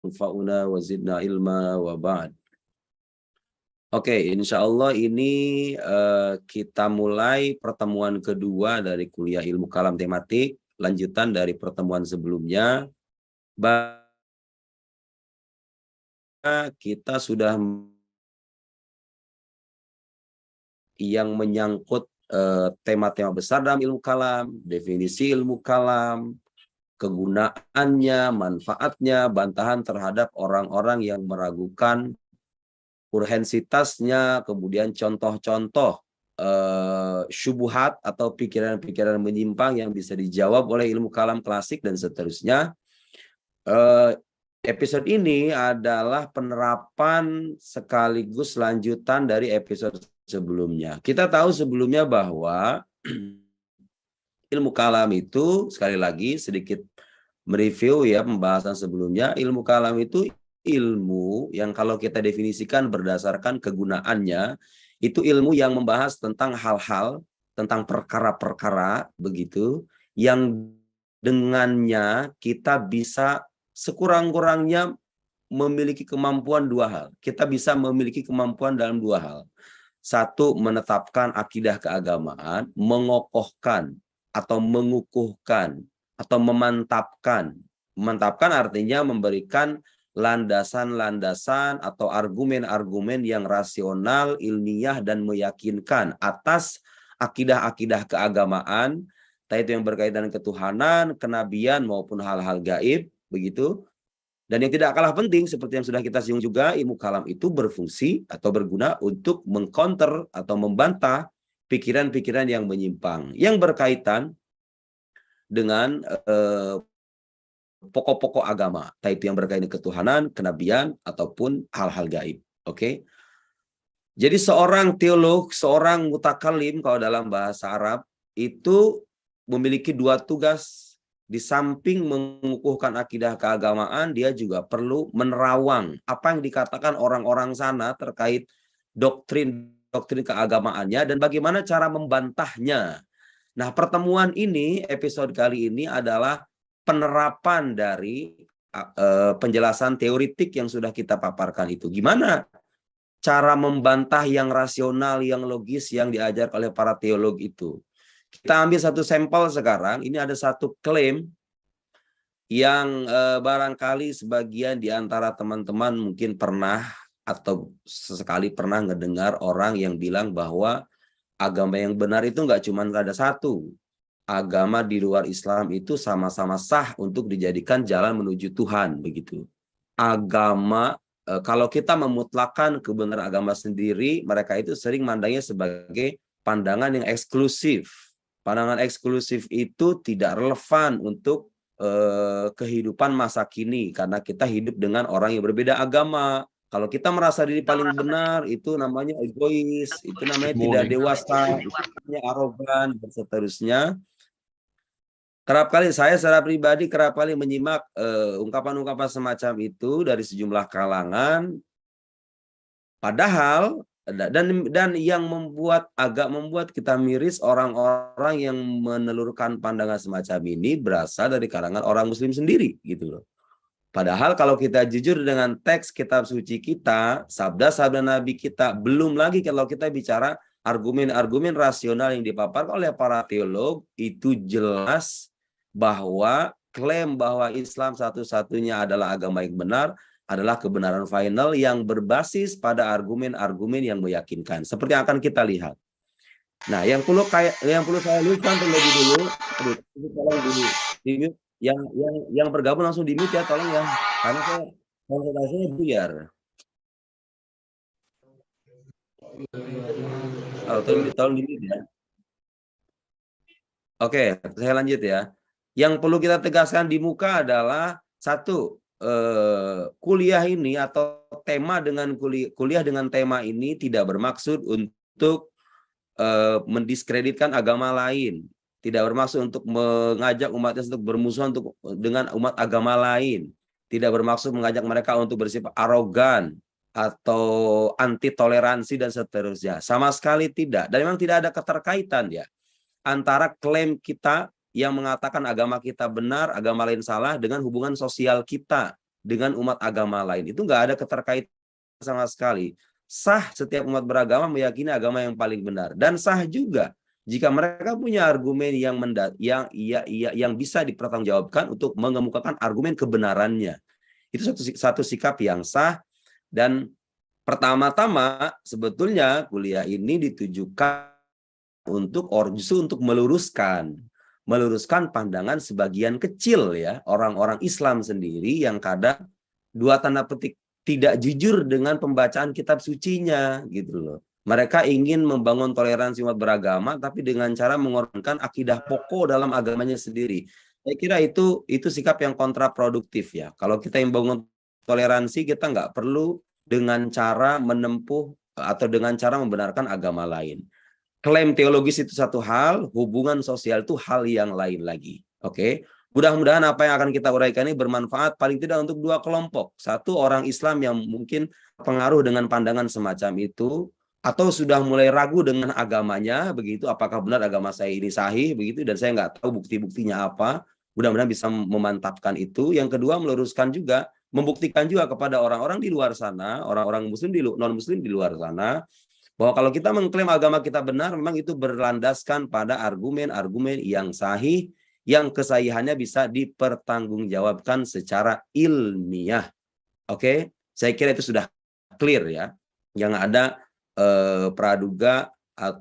yanfa'una wa zidna ilma wa ba'd. Oke, insya Allah ini kita mulai pertemuan kedua dari kuliah ilmu kalam tematik, lanjutan dari pertemuan sebelumnya. Kita sudah yang menyangkut tema-tema besar dalam ilmu kalam, definisi ilmu kalam, kegunaannya, manfaatnya, bantahan terhadap orang-orang yang meragukan urgensitasnya, kemudian contoh-contoh syubhat atau pikiran-pikiran menyimpang yang bisa dijawab oleh ilmu kalam klasik dan seterusnya. Episode ini adalah penerapan sekaligus lanjutan dari episode sebelumnya. Kita tahu sebelumnya bahwa ilmu kalam itu, sekali lagi sedikit mereview ya pembahasan sebelumnya, ilmu kalam itu ilmu yang kalau kita definisikan berdasarkan kegunaannya, itu ilmu yang membahas tentang hal-hal, tentang perkara-perkara begitu, yang dengannya kita bisa sekurang-kurangnya memiliki kemampuan dua hal. Kita bisa memiliki kemampuan dalam dua hal. Satu, menetapkan akidah keagamaan, mengokohkan atau mengukuhkan atau memantapkan. Memantapkan artinya memberikan landasan-landasan atau argumen-argumen yang rasional, ilmiah, dan meyakinkan atas akidah-akidah keagamaan, entah itu yang berkaitan dengan ketuhanan, kenabian, maupun hal-hal gaib, begitu. Dan yang tidak kalah penting, seperti yang sudah kita singgung juga, ilmu kalam itu berfungsi atau berguna untuk mengcounter atau membantah pikiran-pikiran yang menyimpang, yang berkaitan dengan pokok-pokok agama, entah itu yang berkaitan dengan ketuhanan, kenabian, ataupun hal-hal gaib. Oke. Jadi seorang teolog, seorang mutakalim kalau dalam bahasa Arab itu memiliki dua tugas. Di samping mengukuhkan akidah keagamaan, dia juga perlu menerawang apa yang dikatakan orang-orang sana terkait doktrin keagamaannya dan bagaimana cara membantahnya. Nah, pertemuan ini, episode kali ini adalah penerapan dari penjelasan teoritik yang sudah kita paparkan itu. Gimana cara membantah yang rasional, yang logis, yang diajar oleh para teolog itu. Kita ambil satu sampel sekarang. Ini ada satu klaim yang barangkali sebagian di antara teman-teman mungkin pernah atau sesekali pernah ngedengar orang yang bilang bahwa agama yang benar itu nggak cuma ada satu. Agama di luar Islam itu sama-sama sah untuk dijadikan jalan menuju Tuhan, begitu. Agama, kalau kita memutlakan kebenaran agama sendiri, mereka itu sering mandangnya sebagai pandangan yang eksklusif. Pandangan eksklusif itu tidak relevan untuk kehidupan masa kini, karena kita hidup dengan orang yang berbeda agama. Kalau kita merasa diri paling benar, itu namanya egois, itu namanya tidak dewasa, itu namanya arogan, dan seterusnya. Kerap kali saya secara pribadi menyimak ungkapan-ungkapan semacam itu dari sejumlah kalangan. Padahal dan yang agak membuat kita miris, orang-orang yang menelurkan pandangan semacam ini berasal dari kalangan orang Muslim sendiri, gitu loh. Padahal kalau kita jujur dengan teks kitab suci kita, sabda-sabda Nabi kita, belum lagi kalau kita bicara argumen-argumen rasional yang dipaparkan oleh para teolog, itu jelas bahwa klaim bahwa Islam satu-satunya adalah agama yang benar adalah kebenaran final yang berbasis pada argumen-argumen yang meyakinkan. Seperti yang akan kita lihat. Nah, yang perlu saya luluskan terlebih dulu, tolong di yang bergabung langsung di mute ya, tolong ya, karena saya konsultasinya buyar. Tolong di mute ya. Oke, saya lanjut ya. Yang perlu kita tegaskan di muka adalah satu, kuliah ini atau tema dengan kuliah dengan tema ini tidak bermaksud untuk mendiskreditkan agama lain, tidak bermaksud untuk mengajak umat untuk bermusuhan dengan umat agama lain, tidak bermaksud mengajak mereka untuk bersifat arogan atau anti toleransi dan seterusnya, sama sekali tidak. Dan memang tidak ada keterkaitan ya antara klaim kita yang mengatakan agama kita benar, agama lain salah dengan hubungan sosial kita. dengan umat agama lain. Itu nggak ada keterkaitan sama sekali. Sah setiap umat beragama meyakini agama yang paling benar. Dan sah juga jika mereka punya argumen yang bisa dipertanggungjawabkan untuk mengemukakan argumen kebenarannya. Itu satu sikap yang sah. Dan pertama-tama sebetulnya kuliah ini ditujukan justru untuk meluruskan pandangan sebagian kecil ya orang-orang Islam sendiri yang kadang dua tanda petik tidak jujur dengan pembacaan kitab sucinya gitu loh. Mereka ingin membangun toleransi umat beragama tapi dengan cara mengorbankan akidah pokok dalam agamanya sendiri. Saya kira itu sikap yang kontraproduktif ya. Kalau kita yang membangun toleransi, kita nggak perlu dengan cara menempuh atau dengan cara membenarkan agama lain. Klaim teologis itu satu hal, hubungan sosial itu hal yang lain lagi. Oke. Mudah-mudahan apa yang akan kita uraikan ini bermanfaat paling tidak untuk dua kelompok. Satu, orang Islam yang mungkin pengaruh dengan pandangan semacam itu, atau sudah mulai ragu dengan agamanya, begitu, apakah benar agama saya ini sahih, begitu, dan saya nggak tahu bukti-buktinya apa. Mudah-mudahan bisa memantapkan itu. Yang kedua, meluruskan juga, membuktikan juga kepada orang-orang di luar sana, orang-orang muslim, non-muslim di luar sana, bahwa kalau kita mengklaim agama kita benar, memang itu berlandaskan pada argumen-argumen yang sahih, yang kesahihannya bisa dipertanggungjawabkan secara ilmiah. Oke, saya kira itu sudah clear ya. Yang ada praduga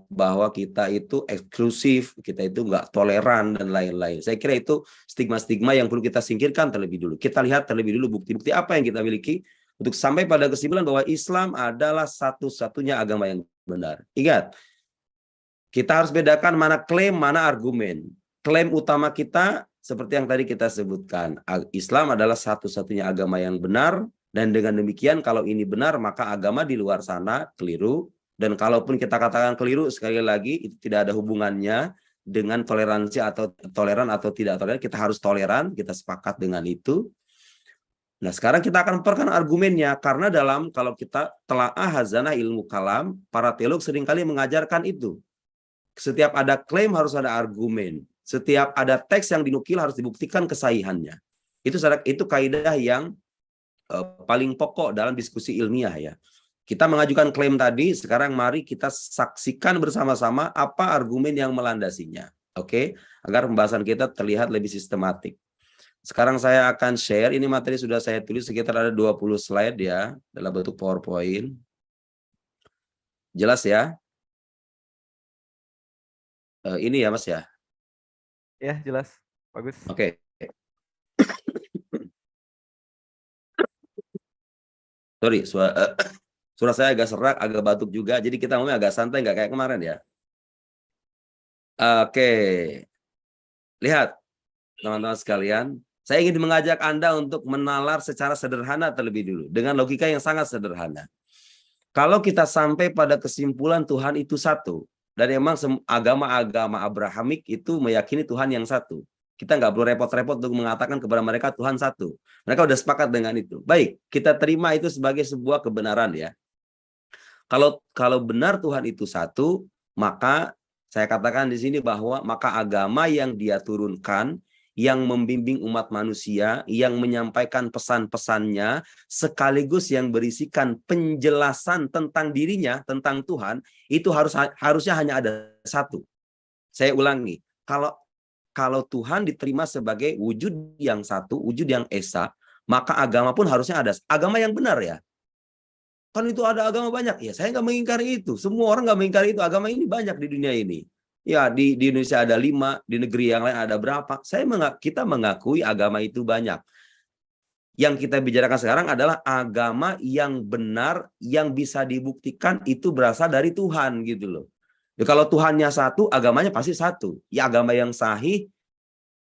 bahwa kita itu eksklusif, kita itu nggak toleran dan lain-lain. Saya kira itu stigma-stigma yang perlu kita singkirkan terlebih dulu. Kita lihat terlebih dulu bukti-bukti apa yang kita miliki untuk sampai pada kesimpulan bahwa Islam adalah satu-satunya agama yang benar. Ingat, kita harus bedakan mana klaim, mana argumen. Klaim utama kita seperti yang tadi kita sebutkan, Islam adalah satu-satunya agama yang benar, dan dengan demikian kalau ini benar maka agama di luar sana keliru, dan kalaupun kita katakan keliru, sekali lagi itu tidak ada hubungannya dengan toleransi atau toleran atau tidak toleran. Kita harus toleran, kita sepakat dengan itu. Nah, sekarang kita akan memperkan argumennya, karena kalau kita telaah hazanah ilmu kalam, para teolog seringkali mengajarkan itu. Setiap ada klaim harus ada argumen. Setiap ada teks yang dinukil harus dibuktikan kesahihannya. Itu kaidah yang paling pokok dalam diskusi ilmiah ya. Kita mengajukan klaim tadi, sekarang mari kita saksikan bersama-sama apa argumen yang melandasinya. Oke, agar pembahasan kita terlihat lebih sistematik. Sekarang saya akan share, ini materi sudah saya tulis sekitar ada 20 slide ya, dalam bentuk PowerPoint. Jelas ya? Ini ya Mas ya? Ya, jelas. Bagus. Oke. Sorry, suara saya agak serak, agak batuk juga. Jadi kita ngomongnya agak santai, nggak kayak kemarin ya. Oke. Lihat, teman-teman sekalian. Saya ingin mengajak Anda untuk menalar secara sederhana terlebih dulu. Dengan logika yang sangat sederhana. Kalau kita sampai pada kesimpulan Tuhan itu satu. Dan memang agama-agama Abrahamik itu meyakini Tuhan yang satu. Kita nggak perlu repot-repot untuk mengatakan kepada mereka Tuhan satu. Mereka udah sepakat dengan itu. Baik, kita terima itu sebagai sebuah kebenaran ya. Kalau benar Tuhan itu satu, maka saya katakan di sini bahwa maka agama yang dia turunkan, yang membimbing umat manusia, yang menyampaikan pesan-pesannya, sekaligus yang berisikan penjelasan tentang dirinya, tentang Tuhan, itu harusnya hanya ada satu. Saya ulangi, kalau Tuhan diterima sebagai wujud yang satu, wujud yang esa, maka agama pun harusnya ada. Agama yang benar ya. Kan itu ada agama banyak. Ya saya nggak mengingkari itu. Semua orang nggak mengingkari itu. Agama ini banyak di dunia ini. Ya di Indonesia ada 5, di negeri yang lain ada berapa. Kita mengakui agama itu banyak. Yang kita bicarakan sekarang adalah agama yang benar, yang bisa dibuktikan itu berasal dari Tuhan gitu loh. Ya, kalau Tuhannya satu, agamanya pasti satu. Ya agama yang sahih,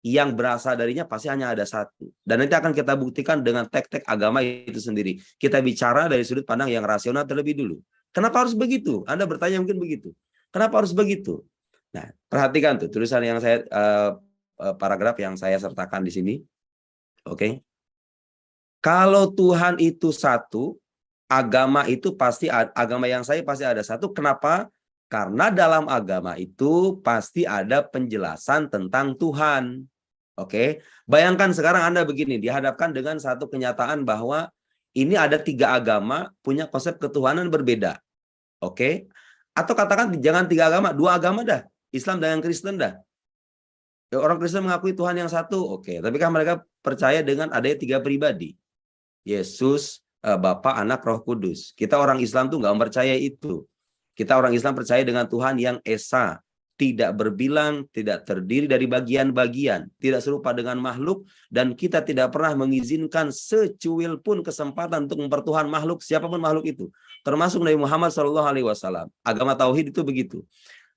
yang berasal darinya pasti hanya ada satu. Dan nanti akan kita buktikan dengan tek-tek agama itu sendiri. Kita bicara dari sudut pandang yang rasional terlebih dulu. Kenapa harus begitu? Anda bertanya mungkin begitu. Kenapa harus begitu? Nah, perhatikan tuh tulisan yang saya paragraf yang saya sertakan di sini. Oke. Kalau Tuhan itu satu, agama itu pasti agama yang saya pasti ada satu. Kenapa? Karena dalam agama itu pasti ada penjelasan tentang Tuhan. Oke, bayangkan sekarang Anda begini, dihadapkan dengan satu kenyataan bahwa ini ada 3 agama punya konsep ketuhanan berbeda. Oke, atau katakan jangan 3 agama, 2 agama dah, Islam dan Kristen dah. Orang Kristen mengakui Tuhan yang satu, oke, tapi kan mereka percaya dengan adanya 3 pribadi, Yesus, Bapa, Anak, Roh Kudus. Kita orang Islam tuh nggak percaya itu. Kita orang Islam percaya dengan Tuhan yang esa, tidak berbilang, tidak terdiri dari bagian-bagian, tidak serupa dengan makhluk, dan kita tidak pernah mengizinkan secuil pun kesempatan untuk mempertuhan makhluk, siapapun makhluk itu, termasuk Nabi Muhammad SAW. Agama Tauhid itu begitu.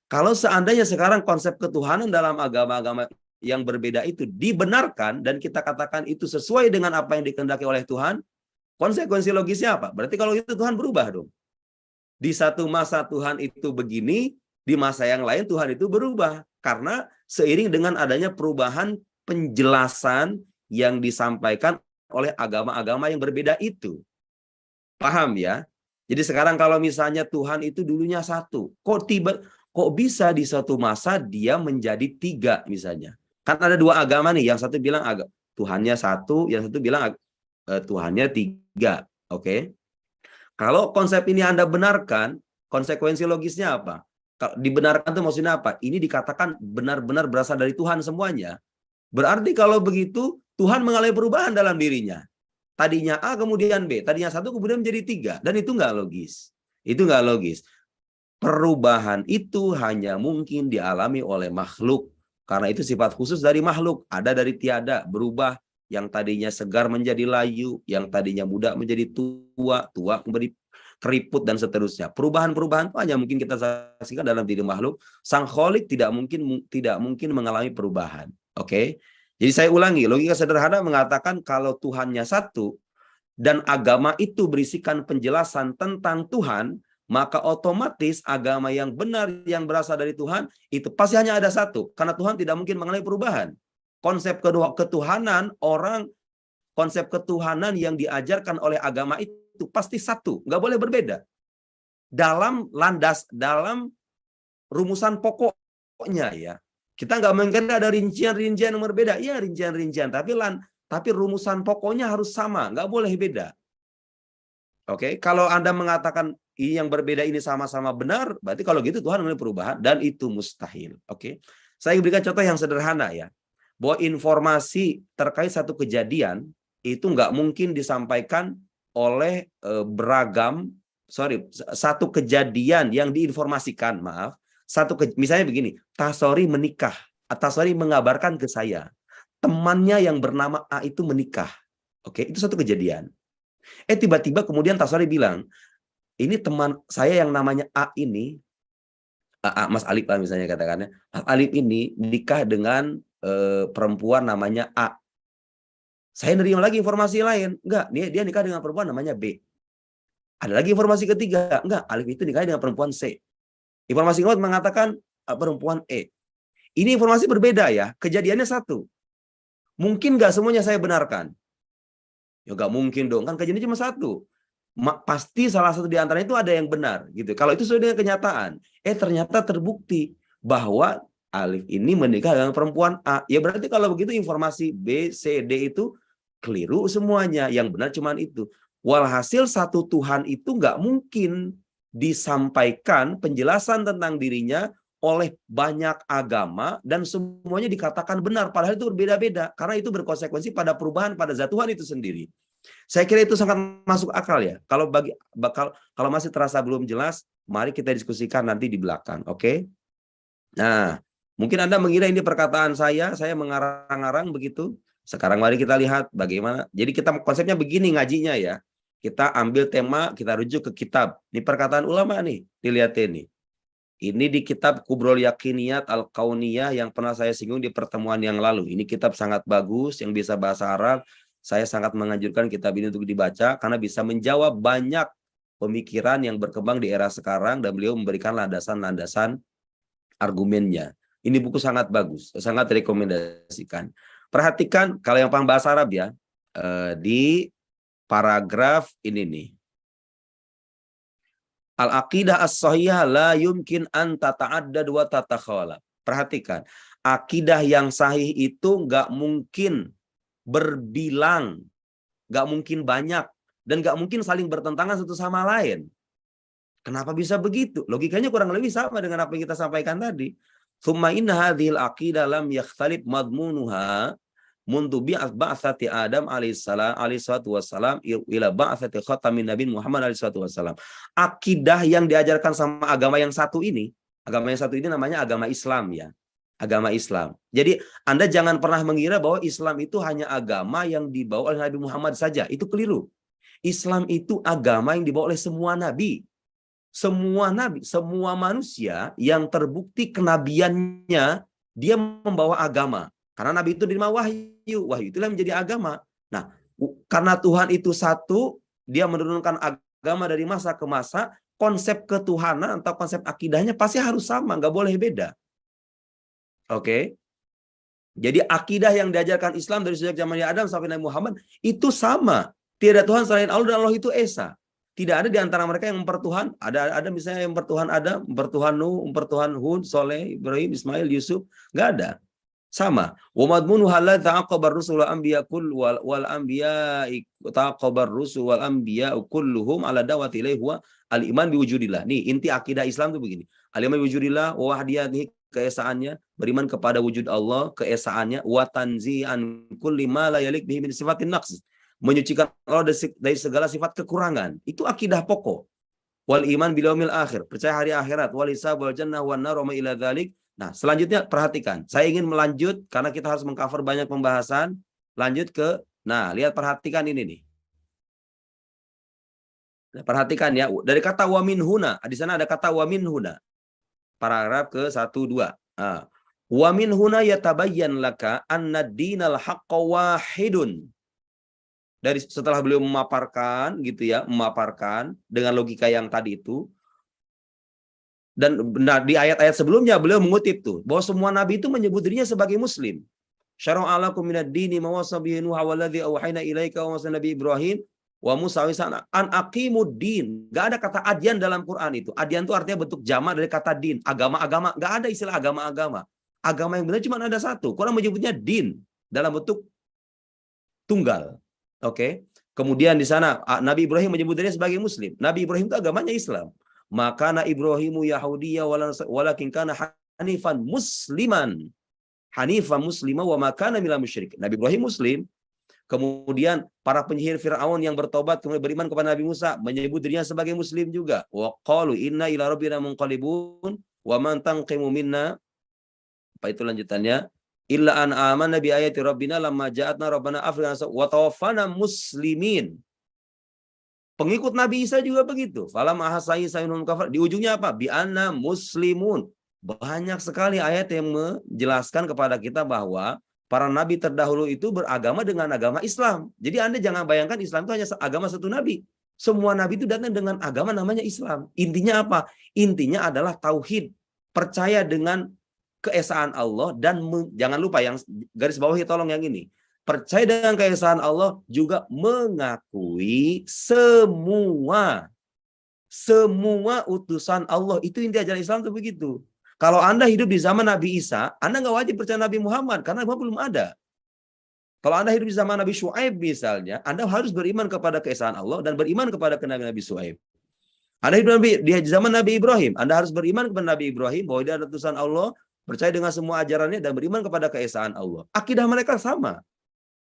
Kalau seandainya sekarang konsep ketuhanan dalam agama-agama yang berbeda itu dibenarkan dan kita katakan itu sesuai dengan apa yang dikehendaki oleh Tuhan, konsekuensi logisnya apa? Berarti kalau itu Tuhan berubah dong. Di satu masa Tuhan itu begini, di masa yang lain Tuhan itu berubah. Karena seiring dengan adanya perubahan penjelasan yang disampaikan oleh agama-agama yang berbeda itu. Paham ya? Jadi sekarang kalau misalnya Tuhan itu dulunya satu, kok bisa di suatu masa dia menjadi 3 misalnya? Kan ada 2 agama nih, yang satu bilang Tuhannya satu, yang satu bilang Tuhannya 3. Oke. Kalau konsep ini Anda benarkan, konsekuensi logisnya apa? Dibenarkan itu maksudnya apa? Ini dikatakan benar-benar berasal dari Tuhan semuanya. Berarti kalau begitu Tuhan mengalami perubahan dalam dirinya. Tadinya A kemudian B, tadinya 1 kemudian menjadi 3, dan itu nggak logis. Itu nggak logis. Perubahan itu hanya mungkin dialami oleh makhluk. Karena itu sifat khusus dari makhluk. Ada dari tiada, berubah. Yang tadinya segar menjadi layu. Yang tadinya muda menjadi tua. Tua menjadi keriput dan seterusnya. Perubahan-perubahan itu hanya mungkin kita saksikan dalam diri makhluk. Sang Kholik tidak mungkin mengalami perubahan. Oke? Jadi saya ulangi, logika sederhana mengatakan kalau Tuhannya satu dan agama itu berisikan penjelasan tentang Tuhan, maka otomatis agama yang benar yang berasal dari Tuhan itu pasti hanya ada satu, karena Tuhan tidak mungkin mengalami perubahan. Konsep konsep ketuhanan yang diajarkan oleh agama itu pasti satu, nggak boleh berbeda. Dalam rumusan pokoknya ya. Kita nggak mungkin ada rincian-rincian yang berbeda, ya rincian-rincian, tapi rumusan pokoknya harus sama, nggak boleh beda. Oke, kalau Anda mengatakan yang berbeda ini sama-sama benar, berarti kalau gitu Tuhan mengalami perubahan dan itu mustahil. Oke, saya berikan contoh yang sederhana ya, bahwa informasi terkait satu kejadian itu nggak mungkin disampaikan oleh satu kejadian yang diinformasikan, misalnya begini, Tasori menikah, Tasori mengabarkan ke saya, temannya yang bernama A itu menikah. Oke, itu satu kejadian. Tiba-tiba kemudian Tasori bilang, ini teman saya yang namanya A ini, Mas Alip lah misalnya katakannya, Mas Alip ini nikah dengan perempuan namanya A. Saya nerima lagi informasi lain, enggak, dia nikah dengan perempuan namanya B. Ada lagi informasi ketiga, enggak, Alip itu nikah dengan perempuan C. Informasi kedua mengatakan perempuan E. Ini informasi berbeda ya, kejadiannya satu. Mungkin nggak semuanya saya benarkan. Ya nggak mungkin dong, kan kejadiannya cuma satu. Pasti salah satu di antaranya itu ada yang benar gitu. Kalau itu sesuai dengan kenyataan, ternyata terbukti bahwa Alif ini menikah dengan perempuan A. Ya berarti kalau begitu informasi B, C, D itu keliru semuanya. Yang benar cuma itu. Walhasil satu Tuhan itu nggak mungkin disampaikan penjelasan tentang dirinya oleh banyak agama dan semuanya dikatakan benar, padahal itu berbeda-beda karena itu berkonsekuensi pada perubahan pada zat Tuhan itu sendiri. Saya kira itu sangat masuk akal ya. Kalau masih terasa belum jelas, mari kita diskusikan nanti di belakang, oke? Nah, mungkin Anda mengira ini perkataan saya mengarang-arang begitu. Sekarang mari kita lihat bagaimana. Jadi kita konsepnya begini ngajinya ya. Kita ambil tema, kita rujuk ke kitab. Ini perkataan ulama nih, dilihatin nih. Ini di kitab Kubrul Yakiniyat Al-Kauniyah yang pernah saya singgung di pertemuan yang lalu. Ini kitab sangat bagus, yang bisa bahasa Arab. Saya sangat menganjurkan kitab ini untuk dibaca karena bisa menjawab banyak pemikiran yang berkembang di era sekarang dan beliau memberikan landasan-landasan argumennya. Ini buku sangat bagus, sangat rekomendasikan. Perhatikan kalau yang paham bahasa Arab ya, di paragraf ini nih. Al-aqidah as-sahihah la yumkin an tata'addad wa tatakhalaf. Perhatikan. Akidah yang sahih itu nggak mungkin berbilang, nggak mungkin banyak, dan nggak mungkin saling bertentangan satu sama lain. Kenapa bisa begitu? Logikanya kurang lebih sama dengan apa yang kita sampaikan tadi. Tsumma inna hadhil aqidah lam yakhtalif madmunuha mundu ba'atsati Adam alaihissalatu wassalam ila ba'atsati khatamin Nabi Muhammad alaihissalatu wassalam. Akidah yang diajarkan sama agama yang satu ini namanya agama Islam ya. Agama Islam. Jadi Anda jangan pernah mengira bahwa Islam itu hanya agama yang dibawa oleh Nabi Muhammad saja. Itu keliru. Islam itu agama yang dibawa oleh semua nabi. Semua nabi, semua manusia yang terbukti kenabiannya, dia membawa agama. Karena nabi itu diterima wahyu. Wahyu itulah menjadi agama. Nah, karena Tuhan itu satu, dia menurunkan agama dari masa ke masa, konsep ketuhanan atau konsep akidahnya pasti harus sama, nggak boleh beda. Oke. Jadi akidah yang diajarkan Islam dari sejak zaman Adam sampai Nabi Muhammad itu sama. Tiada Tuhan selain Allah dan Allah itu Esa. Tidak ada di antara mereka yang mempertuhan. Ada misalnya yang mempertuhan Adam, mempertuhan Nuh, mempertuhan Hud, Soleh, Ibrahim, Ismail, Yusuf. Nggak ada. Sama. Wa madmunu halal ta'aqabar rusul wal anbiya wal anbiya ta'aqabar rusul wal anbiya kulluhum ala dawati ilaihi huwa al-iman biwujudillah. Nih, inti akidah Islam itu begini. Al-iman biwujudillah wa wahdiyatihi, keesaannya, beriman kepada wujud Allah, keesaannya, wa tanzi'an kulli ma la yalik bihi min sifatin naqs, menyucikan Allah dari segala sifat kekurangan. Itu akidah pokok. Wal iman bil yaumil akhir, percaya hari akhirat, wal hisab wal jannah wan nar wa ma ila dzalik. Nah, selanjutnya perhatikan. Saya ingin melanjut karena kita harus mengcover banyak pembahasan. Lanjut ke, nah, perhatikan ini nih. Nah, perhatikan ya, dari kata wa min huna, di sana ada kata wa min huna. Paragraf ke-1, 2. Wa min huna yatabayyan laka anna dinal haqqa wahidun. Dari setelah beliau memaparkan gitu ya, memaparkan dengan logika yang tadi itu. Dan di ayat-ayat sebelumnya beliau mengutip tuh bahwa semua nabi itu menyebut dirinya sebagai muslim. Syara'a lakum minad dini ma wasa bihi Nuh walladzi auhayna ilaika wa wasa Nabi Ibrahim wa Musa an aqimud din. Enggak ada kata adyan dalam Quran itu. Adyan itu artinya bentuk jamak dari kata din, agama-agama. Enggak ada istilah agama-agama. Agama yang benar cuma ada satu. Quran menyebutnya din dalam bentuk tunggal. Oke. Kemudian di sana Nabi Ibrahim menyebut dirinya sebagai muslim. Nabi Ibrahim itu agamanya Islam. Maka Ibrahimu Yahudiyya walakin kana hanifan musliman. Hanifan muslima wa makana minal musyrik. Nabi Ibrahim muslim. Kemudian para penyihir Fir'aun yang bertobat kemudian beriman kepada Nabi Musa menyebut dirinya sebagai muslim juga. Wa qalu inna ila rabbina munqalibun wa man tanqimu minna. Apa itu lanjutannya? Illa an amanna bi ayati rabbina lamma ja'atna rabbana afrina wa tawaffana muslimin. Pengikut Nabi Isa juga begitu. Falam ahasai sayunun kafar. Di ujungnya apa? Bi anna muslimun. Banyak sekali ayat yang menjelaskan kepada kita bahwa para nabi terdahulu itu beragama dengan agama Islam. Jadi Anda jangan bayangkan Islam itu hanya agama satu nabi. Semua nabi itu datang dengan agama namanya Islam. Intinya apa? Intinya adalah tauhid. Percaya dengan keesaan Allah dan jangan lupa yang garis bawahi tolong yang ini. Percaya dengan keesaan Allah juga mengakui semua utusan Allah. Itu inti ajaran Islam itu begitu. Kalau Anda hidup di zaman Nabi Isa, Anda nggak wajib percaya Nabi Muhammad karena Muhammad belum ada. Kalau Anda hidup di zaman Nabi Syuaib misalnya, Anda harus beriman kepada keesaan Allah dan beriman kepada Nabi Syuaib. Anda hidup di zaman Nabi Ibrahim, Anda harus beriman kepada Nabi Ibrahim bahwa dia adalah utusan Allah, percaya dengan semua ajarannya dan beriman kepada keesaan Allah. Akidah mereka sama.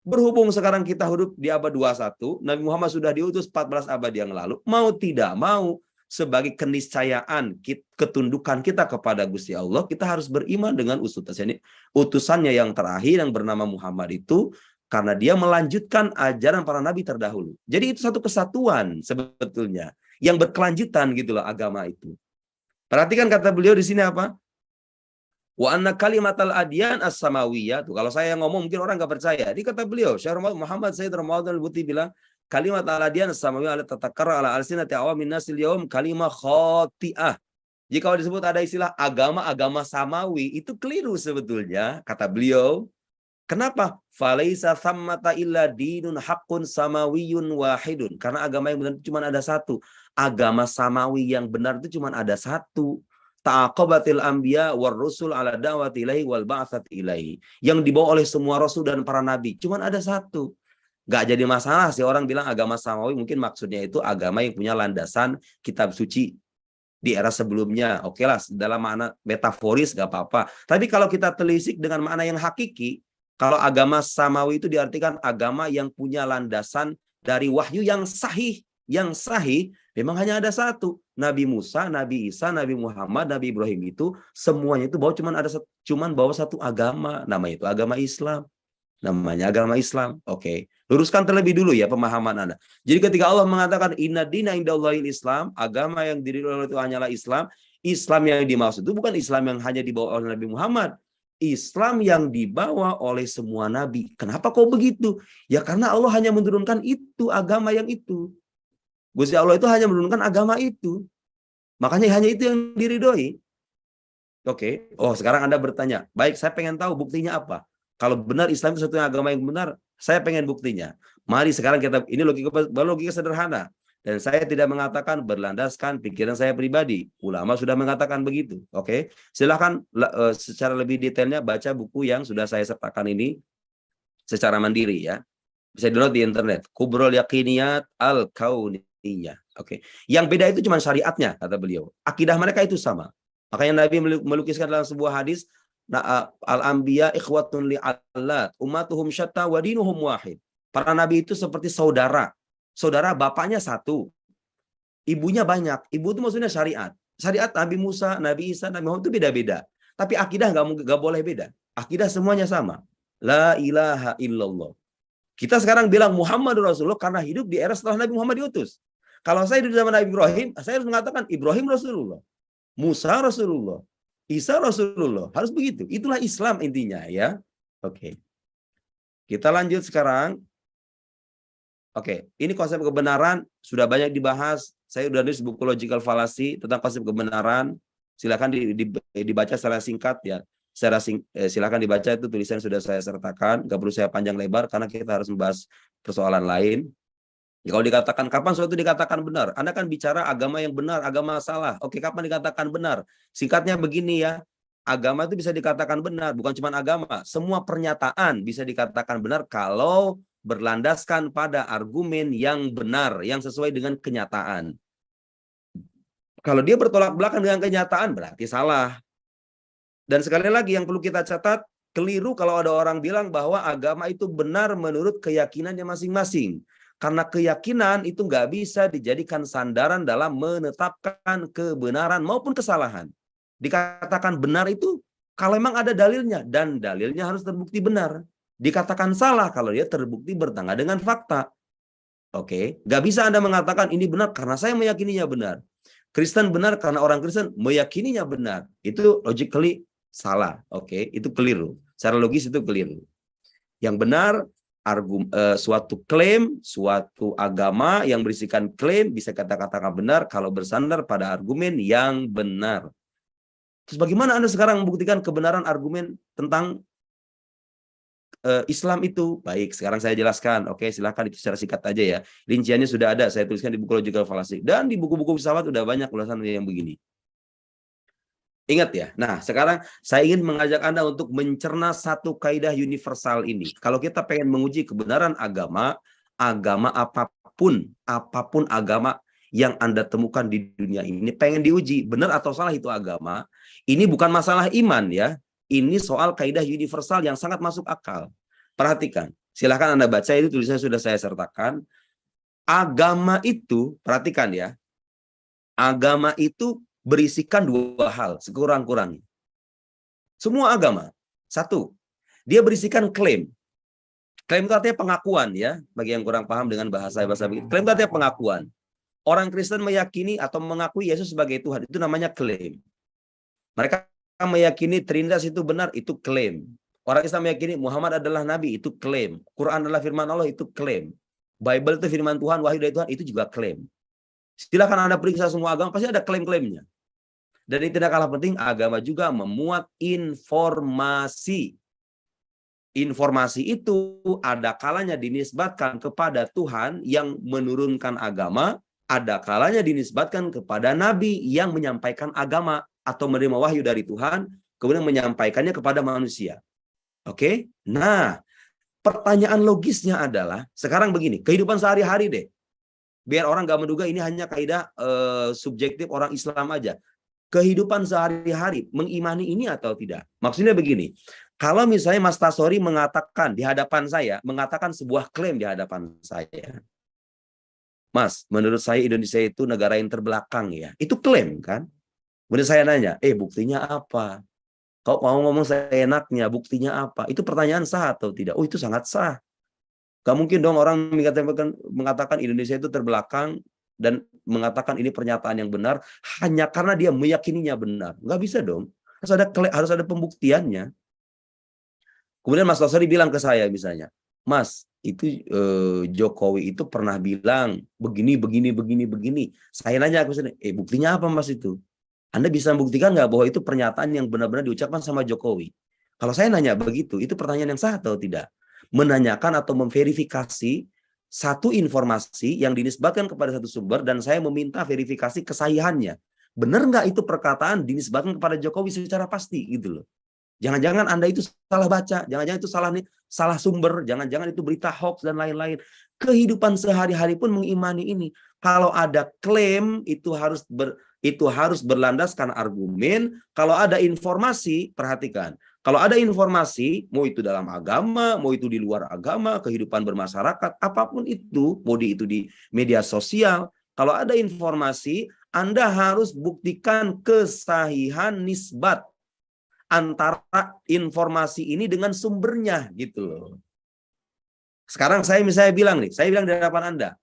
Berhubung sekarang kita hidup di abad 21, Nabi Muhammad sudah diutus 14 abad yang lalu, mau tidak mau sebagai keniscayaan ketundukan kita kepada Gusti Allah, kita harus beriman dengan utusannya yang terakhir yang bernama Muhammad itu, karena dia melanjutkan ajaran para nabi terdahulu. Jadi itu satu kesatuan sebetulnya yang berkelanjutan gitulah agama itu. Perhatikan kata beliau di sini apa? Wa anna kalimatal adyan as-samawiyah. Tuh, kalau saya ngomong mungkin orang nggak percaya. Ini kata beliau, Syekh Muhammad Sayyid Ramadan Al-Buti bilang, kalimat al-adyan as-samawiyah ala tatakarrar ala alsinati awamin nasil yaum kalimah khati'ah. Jika disebut ada istilah agama-agama samawi, itu keliru sebetulnya, kata beliau. Kenapa? Falaisa thammata illa dinun haqqun samawiyun wahidun. Karena agama yang benar itu cuma ada satu. Agama samawi yang benar itu cuma ada satu. ta'aqabatil anbiya war rusul ala da'wati ilaihi wal ba'tsat ilaihi. Yang dibawa oleh semua rasul dan para nabi. Cuman ada satu. Nggak jadi masalah sih orang bilang agama samawi, mungkin maksudnya itu agama yang punya landasan kitab suci di era sebelumnya. Oke lah, dalam makna metaforis nggak apa-apa. Tapi kalau kita telisik dengan makna yang hakiki, kalau agama samawi itu diartikan agama yang punya landasan dari wahyu yang sahih. Yang sahih memang hanya ada satu. Nabi Musa, Nabi Isa, Nabi Muhammad, Nabi Ibrahim itu semuanya itu bawa cuman bawa satu agama, nama itu agama Islam. Namanya agama Islam. Oke. Luruskan terlebih dulu ya pemahaman Anda. Jadi ketika Allah mengatakan inna dina indallahil Islam, agama yang diridhoi itu hanyalah Islam. Islam yang dimaksud itu bukan Islam yang hanya dibawa oleh Nabi Muhammad. Islam yang dibawa oleh semua nabi. Kenapa kok begitu? Ya karena Allah hanya menurunkan itu, agama yang itu. Gusti Allah itu hanya menurunkan agama itu. Makanya hanya itu yang diridhoi. Oke. Oh, sekarang Anda bertanya, baik, saya pengen tahu buktinya apa? Kalau benar Islam itu satu agama yang benar, saya pengen buktinya. Mari sekarang kita, ini logika sederhana. Dan saya tidak mengatakan berlandaskan pikiran saya pribadi. Ulama sudah mengatakan begitu. Oke. Silahkan secara lebih detailnya baca buku yang sudah saya sertakan ini secara mandiri ya. Bisa download di internet. Kubrul Yaqiniyat Al-Kauniyah. Oke. Yang beda itu cuma syariatnya, kata beliau. Akidah mereka itu sama. Makanya Nabi melukiskan dalam sebuah hadis, al-anbiya ikhwatun li'allat, ummatuhum syatta wa dinuhum wahid. Para nabi itu seperti saudara. Saudara bapaknya satu, ibunya banyak. Ibu itu maksudnya syariat. Syariat Nabi Musa, Nabi Isa, Nabi Muhammad itu beda-beda. Tapi akidah nggak boleh beda. Akidah semuanya sama. La ilaha illallah. Kita sekarang bilang Muhammad Rasulullah karena hidup di era setelah Nabi Muhammad diutus. Kalau saya hidup di zaman Nabi Ibrahim, saya harus mengatakan Ibrahim Rasulullah, Musa Rasulullah, Isa Rasulullah. Harus begitu. Itulah Islam intinya ya. Oke. Kita lanjut sekarang. Oke, ini konsep kebenaran sudah banyak dibahas. Saya sudah nulis buku Logical Fallacy tentang konsep kebenaran. Silakan dibaca secara singkat ya. Silakan dibaca, itu tulisan sudah saya sertakan. Gak perlu saya panjang lebar karena kita harus membahas persoalan lain. Ya, kalau dikatakan kapan sesuatu dikatakan benar, Anda kan bicara agama yang benar, agama salah. Oke, kapan dikatakan benar? Singkatnya begini ya, agama itu bisa dikatakan benar, bukan cuma agama. Semua pernyataan bisa dikatakan benar kalau berlandaskan pada argumen yang benar, yang sesuai dengan kenyataan. Kalau dia bertolak belakang dengan kenyataan, berarti salah. Dan sekali lagi yang perlu kita catat, keliru kalau ada orang bilang bahwa agama itu benar menurut keyakinannya masing-masing. Karena keyakinan itu nggak bisa dijadikan sandaran dalam menetapkan kebenaran maupun kesalahan. Dikatakan benar itu kalau memang ada dalilnya, dan dalilnya harus terbukti benar. Dikatakan salah kalau dia terbukti bertentangan dengan fakta. Oke, nggak bisa Anda mengatakan ini benar karena saya meyakininya benar. Kristen benar karena orang Kristen meyakininya benar. Itu logically salah. Oke, itu keliru. Secara logis itu keliru. Yang benar, suatu klaim, suatu agama yang berisikan klaim bisa kata-katakan benar kalau bersandar pada argumen yang benar. Terus bagaimana Anda sekarang membuktikan kebenaran argumen tentang Islam itu? Baik, sekarang saya jelaskan. Oke, silahkan itu secara singkat aja ya. Rinciannya sudah ada, saya tuliskan di buku Logical Fallacy. Dan di buku-buku pesawat udah banyak ulasan yang begini. Ingat ya. Nah, sekarang saya ingin mengajak Anda untuk mencerna satu kaidah universal ini. Kalau kita pengen menguji kebenaran agama, agama apapun agama yang Anda temukan di dunia ini, pengen diuji benar atau salah itu agama, ini bukan masalah iman ya. Ini soal kaidah universal yang sangat masuk akal. Perhatikan. Silahkan Anda baca, itu tulisannya sudah saya sertakan. Agama itu, perhatikan ya. Agama itu berisikan dua hal sekurang-kurangnya. Semua agama. Satu, dia berisikan klaim. Klaim itu artinya pengakuan ya. Bagi yang kurang paham dengan bahasa begitu. Klaim itu artinya pengakuan. Orang Kristen meyakini atau mengakui Yesus sebagai Tuhan. Itu namanya klaim. Mereka meyakini Trinitas itu benar, itu klaim. Orang Islam meyakini Muhammad adalah Nabi, itu klaim. Quran adalah firman Allah, itu klaim. Bible itu firman Tuhan, wahyu dari Tuhan, itu juga klaim. Silakan Anda periksa semua agama, pasti ada klaim-klaimnya. Dan ini tidak kalah penting, agama juga memuat informasi. Informasi itu ada kalanya dinisbatkan kepada Tuhan yang menurunkan agama, ada kalanya dinisbatkan kepada nabi yang menyampaikan agama atau menerima wahyu dari Tuhan, kemudian menyampaikannya kepada manusia. Oke? Nah, pertanyaan logisnya adalah, sekarang begini, kehidupan sehari-hari deh. Biar orang gak menduga ini hanya kaidah subjektif orang Islam aja. Kehidupan sehari-hari, mengimani ini atau tidak? Maksudnya begini, kalau misalnya Mas Tasori mengatakan di hadapan saya, mengatakan sebuah klaim di hadapan saya, Mas, menurut saya Indonesia itu negara yang terbelakang ya. Itu klaim kan? Kemudian saya nanya, buktinya apa? Kau mau ngomong seenaknya, buktinya apa? Itu pertanyaan sah atau tidak? Oh, itu sangat sah. Gak mungkin dong orang mengatakan Indonesia itu terbelakang dan mengatakan ini pernyataan yang benar hanya karena dia meyakininya benar. Nggak bisa dong. Harus ada pembuktiannya. Kemudian Mas Tasori bilang ke saya misalnya, Mas, itu Jokowi itu pernah bilang begini. Saya nanya ke sana, buktinya apa Mas itu? Anda bisa membuktikan nggak bahwa itu pernyataan yang benar-benar diucapkan sama Jokowi? Kalau saya nanya begitu, itu pertanyaan yang sah atau tidak? Menanyakan atau memverifikasi satu informasi yang dinisbatkan kepada satu sumber dan saya meminta verifikasi kesahihannya. Benar nggak itu perkataan dinisbatkan kepada Jokowi secara pasti gitu loh. Jangan-jangan Anda itu salah baca, jangan-jangan itu salah sumber, jangan-jangan itu berita hoax dan lain-lain. Kehidupan sehari-hari pun mengimani ini. Kalau ada klaim itu harus berlandaskan argumen. Kalau ada informasi, perhatikan. Kalau ada informasi, mau itu dalam agama, mau itu di luar agama, kehidupan bermasyarakat, apapun itu, mau itu di media sosial, kalau ada informasi, Anda harus buktikan kesahihan nisbat antara informasi ini dengan sumbernya gitu loh. Sekarang saya misalnya bilang di hadapan Anda,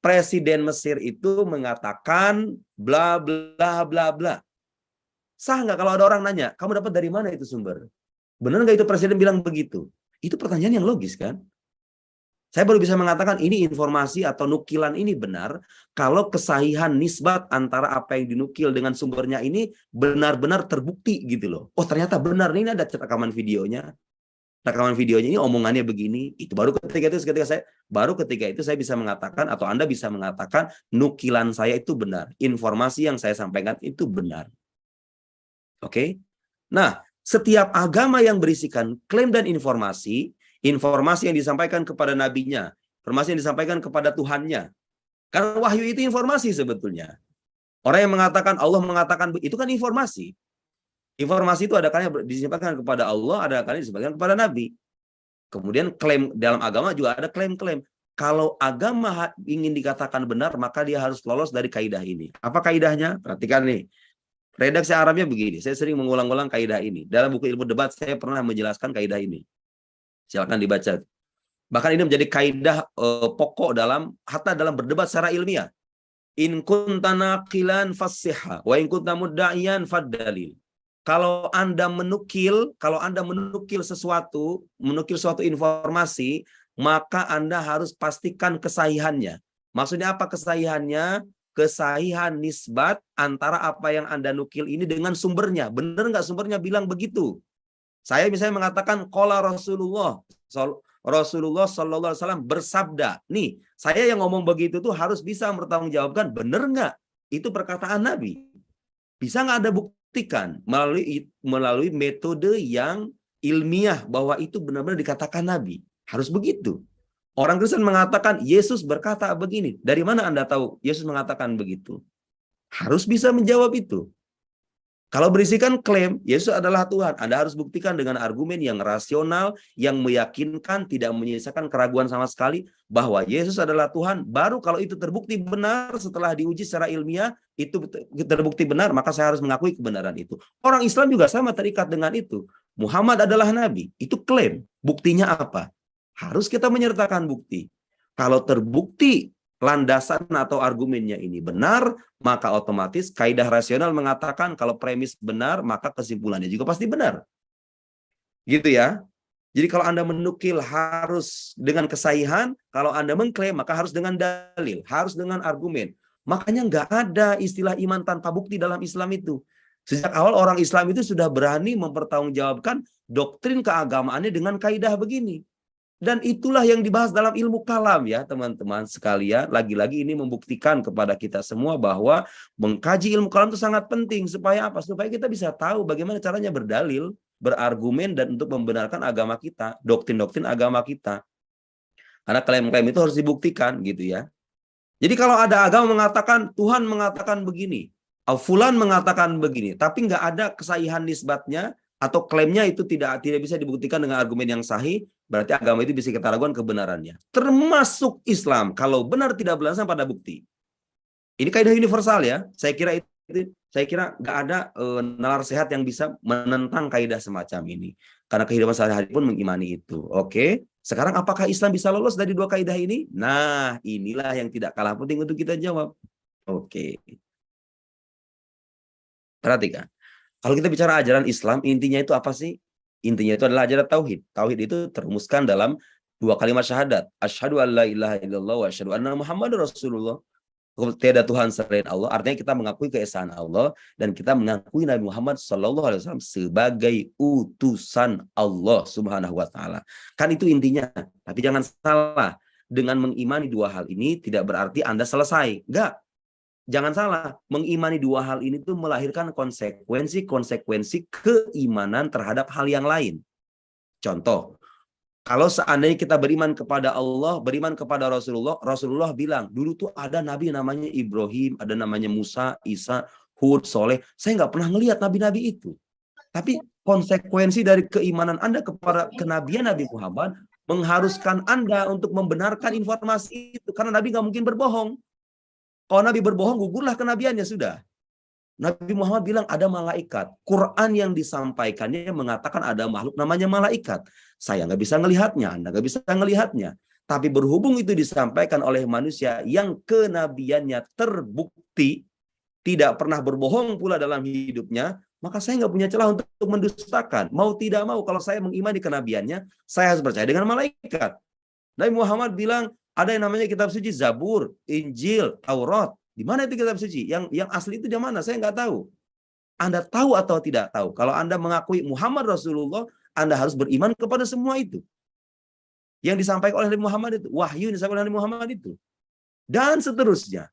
Presiden Mesir itu mengatakan bla bla bla bla. Sah nggak kalau ada orang nanya, kamu dapat dari mana itu sumber? Benar nggak itu Presiden bilang begitu? Itu pertanyaan yang logis kan? Saya baru bisa mengatakan ini informasi atau nukilan ini benar kalau kesahihan nisbat antara apa yang dinukil dengan sumbernya ini benar-benar terbukti gitu loh. Oh ternyata benar, ini ada rekaman videonya. Rekaman videonya ini omongannya begini. Itu baru ketika itu saya bisa mengatakan atau Anda bisa mengatakan nukilan saya itu benar. Informasi yang saya sampaikan itu benar. Oke. Nah, setiap agama yang berisikan klaim dan informasi yang disampaikan kepada nabinya, informasi yang disampaikan kepada Tuhannya. Karena wahyu itu informasi sebetulnya. Orang yang mengatakan Allah mengatakan itu kan informasi. Informasi itu ada kalanya disampaikan kepada Allah, ada kalanya disampaikan kepada nabi. Kemudian klaim dalam agama juga ada klaim-klaim. Kalau agama ingin dikatakan benar, maka dia harus lolos dari kaidah ini. Apa kaidahnya? Perhatikan nih. Redaksi Arabnya begini, saya sering mengulang-ulang kaidah ini. Dalam buku ilmu debat saya pernah menjelaskan kaidah ini. Silakan dibaca. Bahkan ini menjadi kaidah pokok hatta dalam berdebat secara ilmiah. In kunta naqilan fassiha wa in kunta mudda'iyan faddalil. Kalau Anda menukil suatu informasi, maka Anda harus pastikan kesahihannya. Maksudnya apa kesahihannya? Kesahihan nisbat antara apa yang Anda nukil ini dengan sumbernya. Benar nggak sumbernya bilang begitu? Saya misalnya mengatakan qala Rasulullah sallallahu alaihi wasallam bersabda. Nih, saya yang ngomong begitu tuh harus bisa mempertanggungjawabkan benar nggak itu perkataan Nabi. Bisa nggak Anda buktikan melalui metode yang ilmiah bahwa itu benar-benar dikatakan Nabi. Harus begitu. Orang Kristen mengatakan Yesus berkata begini. Dari mana Anda tahu Yesus mengatakan begitu? Harus bisa menjawab itu. Kalau berisikan klaim Yesus adalah Tuhan, Anda harus buktikan dengan argumen yang rasional, yang meyakinkan, tidak menyisakan keraguan sama sekali bahwa Yesus adalah Tuhan. Baru kalau itu terbukti benar setelah diuji secara ilmiah, itu terbukti benar, maka saya harus mengakui kebenaran itu. Orang Islam juga sama terikat dengan itu. Muhammad adalah Nabi, itu klaim. Buktinya apa? Harus kita menyertakan bukti. Kalau terbukti landasan atau argumennya ini benar, maka otomatis kaidah rasional mengatakan kalau premis benar, maka kesimpulannya juga pasti benar. Gitu ya. Jadi kalau Anda menukil harus dengan kesahihan, kalau Anda mengklaim maka harus dengan dalil, harus dengan argumen. Makanya nggak ada istilah iman tanpa bukti dalam Islam itu. Sejak awal orang Islam itu sudah berani mempertanggungjawabkan doktrin keagamaannya dengan kaidah begini. Dan itulah yang dibahas dalam ilmu kalam ya teman-teman sekalian. Lagi-lagi ini membuktikan kepada kita semua bahwa mengkaji ilmu kalam itu sangat penting. Supaya apa? Supaya kita bisa tahu bagaimana caranya berdalil, berargumen, dan untuk membenarkan agama kita, doktrin-doktrin agama kita. Karena klaim-klaim itu harus dibuktikan gitu ya. Jadi kalau ada agama mengatakan, Tuhan mengatakan begini, Fulan mengatakan begini, tapi nggak ada kesahihan nisbatnya, atau klaimnya itu tidak bisa dibuktikan dengan argumen yang sahih, berarti agama itu bisa kita ragukan kebenarannya. Termasuk Islam, kalau benar tidak berdasarkan pada bukti. Ini kaidah universal ya. Saya kira nggak ada nalar sehat yang bisa menentang kaidah semacam ini. Karena kehidupan sehari-hari pun mengimani itu. Oke. Sekarang apakah Islam bisa lolos dari dua kaidah ini? Nah, inilah yang tidak kalah penting untuk kita jawab. Oke. Perhatikan. Kalau kita bicara ajaran Islam, intinya itu apa sih? Intinya itu adalah ajaran tauhid. Tauhid itu terumuskan dalam dua kalimat syahadat. Asyhadu an la ilaha illallah wa asyhadu anna Muhammadar Rasulullah. Tiada Tuhan selain Allah. Artinya kita mengakui keesaan Allah dan kita mengakui Nabi Muhammad SAW sebagai utusan Allah Subhanahu wa taala. Kan itu intinya. Tapi jangan salah, dengan mengimani dua hal ini tidak berarti Anda selesai. Enggak. Jangan salah, mengimani dua hal ini tuh melahirkan konsekuensi keimanan terhadap hal yang lain. Contoh, kalau seandainya kita beriman kepada Allah, beriman kepada Rasulullah, Rasulullah bilang, dulu tuh ada nabi namanya Ibrahim, ada namanya Musa, Isa, Hud, Soleh. Saya nggak pernah ngelihat nabi-nabi itu. Tapi konsekuensi dari keimanan Anda kepada kenabian Nabi Muhammad mengharuskan Anda untuk membenarkan informasi itu. Karena Nabi nggak mungkin berbohong. Kalau Nabi berbohong, gugurlah kenabiannya sudah. Nabi Muhammad bilang ada malaikat. Quran yang disampaikannya mengatakan ada makhluk namanya malaikat. Saya nggak bisa ngelihatnya, Anda nggak bisa ngelihatnya. Tapi berhubung itu disampaikan oleh manusia yang kenabiannya terbukti, tidak pernah berbohong pula dalam hidupnya, maka saya nggak punya celah untuk mendustakan. Mau tidak mau, kalau saya mengimani kenabiannya, saya harus percaya dengan malaikat. Nabi Muhammad bilang, ada yang namanya kitab suci, Zabur, Injil, Taurat. Di mana itu kitab suci? Yang asli itu di mana? Saya nggak tahu. Anda tahu atau tidak tahu? Kalau Anda mengakui Muhammad Rasulullah, Anda harus beriman kepada semua itu. Yang disampaikan oleh Nabi Muhammad itu. Wahyu yang disampaikan oleh Nabi Muhammad itu. Dan seterusnya.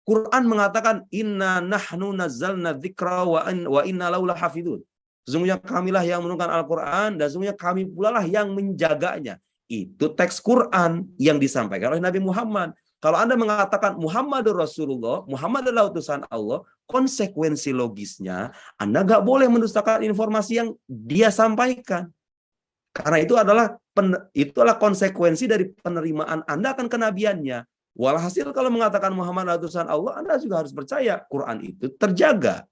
Quran mengatakan, Inna nahnu nazzalna dzikra wa inna lahu lahafidun. Sesungguhnya kamilah yang menurunkan Al-Quran, dan sesungguhnya kami pula lah yang menjaganya. Itu teks Quran yang disampaikan oleh Nabi Muhammad. Kalau Anda mengatakan Muhammadur Rasulullah, Muhammad adalah utusan Allah, konsekuensi logisnya Anda nggak boleh mendustakan informasi yang dia sampaikan. Karena itu adalah konsekuensi dari penerimaan Anda akan kenabiannya. Walhasil kalau mengatakan Muhammad adalah utusan Allah, Anda juga harus percaya Quran itu terjaga.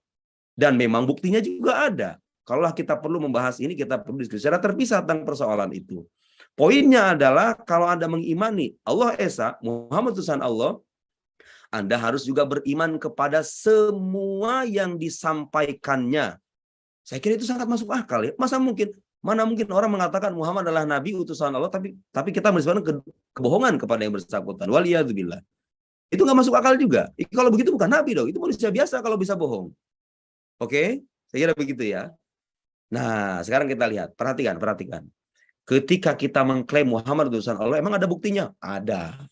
Dan memang buktinya juga ada. Kalau kita perlu membahas ini, kita perlu diskusi secara terpisah tentang persoalan itu. Poinnya adalah kalau Anda mengimani Allah Esa, Muhammad utusan Allah, Anda harus juga beriman kepada semua yang disampaikannya. Saya kira itu sangat masuk akal ya. Mana mungkin orang mengatakan Muhammad adalah nabi utusan Allah, tapi kita menisbatkan kebohongan kepada yang bersangkutan. Waliyadzubillah. Itu nggak masuk akal juga. Kalau begitu bukan nabi dong, itu manusia biasa kalau bisa bohong. Oke? Saya kira begitu ya. Nah, sekarang kita lihat, perhatikan. Ketika kita mengklaim Muhammad utusan Allah, emang ada buktinya? Ada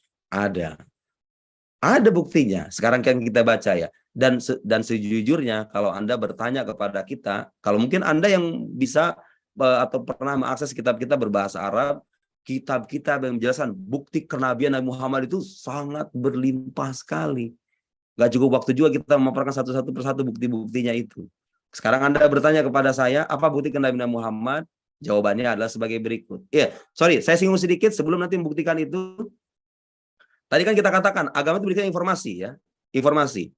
buktinya. Sekarang kan kita baca ya. Dan sejujurnya kalau Anda bertanya kepada kita, kalau mungkin Anda yang bisa atau pernah mengakses kitab kita berbahasa Arab, kitab-kitab yang menjelaskan bukti kenabian Nabi Muhammad itu sangat berlimpah sekali. Gak cukup waktu juga kita memaparkan satu persatu bukti-buktinya itu. Sekarang Anda bertanya kepada saya, apa bukti kenabian Nabi Muhammad? Jawabannya adalah sebagai berikut. Saya singgung sedikit sebelum nanti membuktikan itu. Tadi kan kita katakan agama itu berikan informasi ya. Informasi.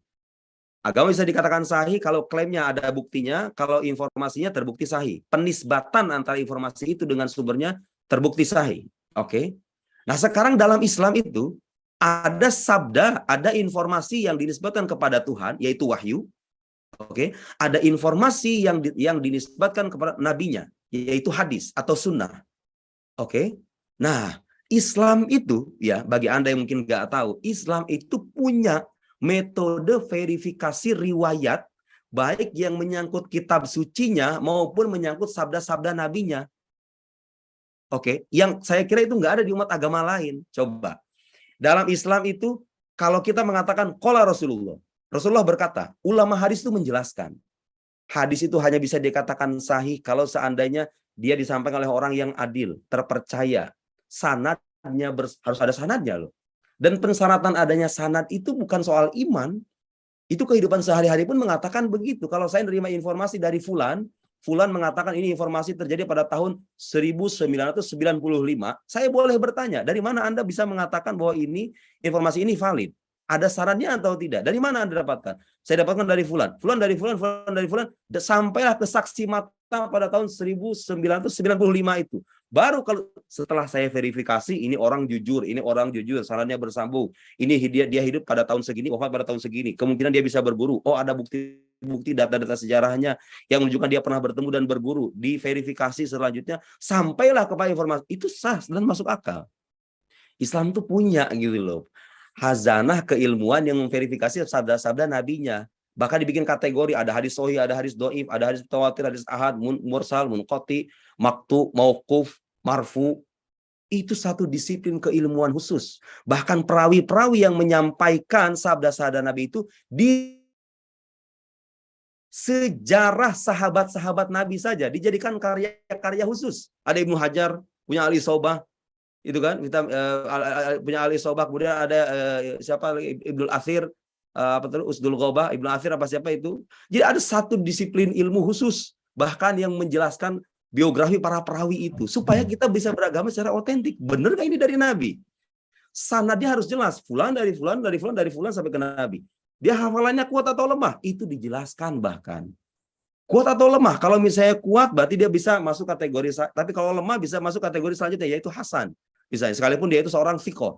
Agama bisa dikatakan sahih kalau klaimnya ada buktinya, kalau informasinya terbukti sahih. Penisbatan antara informasi itu dengan sumbernya terbukti sahih. Oke. Nah, sekarang dalam Islam itu ada sabda, ada informasi yang dinisbatkan kepada Tuhan, yaitu wahyu. Oke. Ada informasi yang dinisbatkan kepada nabinya, yaitu hadis atau sunnah. Oke. Nah, Islam itu ya, bagi Anda yang mungkin nggak tahu, Islam itu punya metode verifikasi riwayat, baik yang menyangkut kitab sucinya maupun menyangkut sabda-sabda nabinya. Oke, yang saya kira itu nggak ada di umat agama lain. Coba. Dalam Islam itu, kalau kita mengatakan qala Rasulullah, Rasulullah berkata, ulama hadis itu menjelaskan. Hadis itu hanya bisa dikatakan sahih kalau seandainya dia disampaikan oleh orang yang adil, terpercaya. Sanadnya harus ada sanadnya loh. Dan pensyaratan adanya sanad itu bukan soal iman. Itu kehidupan sehari-hari pun mengatakan begitu. Kalau saya menerima informasi dari Fulan, Fulan mengatakan ini informasi terjadi pada tahun 1995, saya boleh bertanya, dari mana Anda bisa mengatakan bahwa ini informasi ini valid? Ada sarannya atau tidak? Dari mana Anda dapatkan? Saya dapatkan dari Fulan. Fulan dari Fulan, Fulan dari Fulan, sampailah ke saksi mata pada tahun 1995 itu. Baru kalau setelah saya verifikasi, ini orang jujur, sarannya bersambung. Ini dia hidup pada tahun segini, wafat pada tahun segini. Kemungkinan dia bisa berguru. Oh, ada bukti data-data sejarahnya yang menunjukkan dia pernah bertemu dan berguru. Diverifikasi selanjutnya, sampailah kepada informasi. Itu sah dan masuk akal. Islam tuh punya gitu loh. Hazanah keilmuan yang memverifikasi sabda-sabda nabinya. Bahkan dibikin kategori, ada hadis sahih, ada hadis dhaif, ada hadis mutawatir, hadis ahad, mursal, munqati, maktu, mauquf, marfu. Itu satu disiplin keilmuan khusus. Bahkan perawi-perawi yang menyampaikan sabda-sabda Nabi itu di sejarah sahabat-sahabat Nabi saja dijadikan karya-karya khusus. Ada Ibnu Hajar, punya Ali Sobah, itu kan kita punya Ali Sobah, kemudian ada siapa Ibnul Athir, Usdul Ghobah, Ibnu Athir apa siapa itu. Jadi ada satu disiplin ilmu khusus bahkan yang menjelaskan biografi para perawi itu supaya kita bisa beragama secara otentik. Benar nggak ini dari Nabi? Sanadnya harus jelas, fulan dari fulan, dari fulan, dari fulan sampai ke Nabi. Dia hafalannya kuat atau lemah, itu dijelaskan bahkan. Kuat atau lemah, kalau misalnya kuat berarti dia bisa masuk kategori, tapi kalau lemah bisa masuk kategori selanjutnya yaitu hasan. Misalnya sekalipun dia itu seorang thiqah,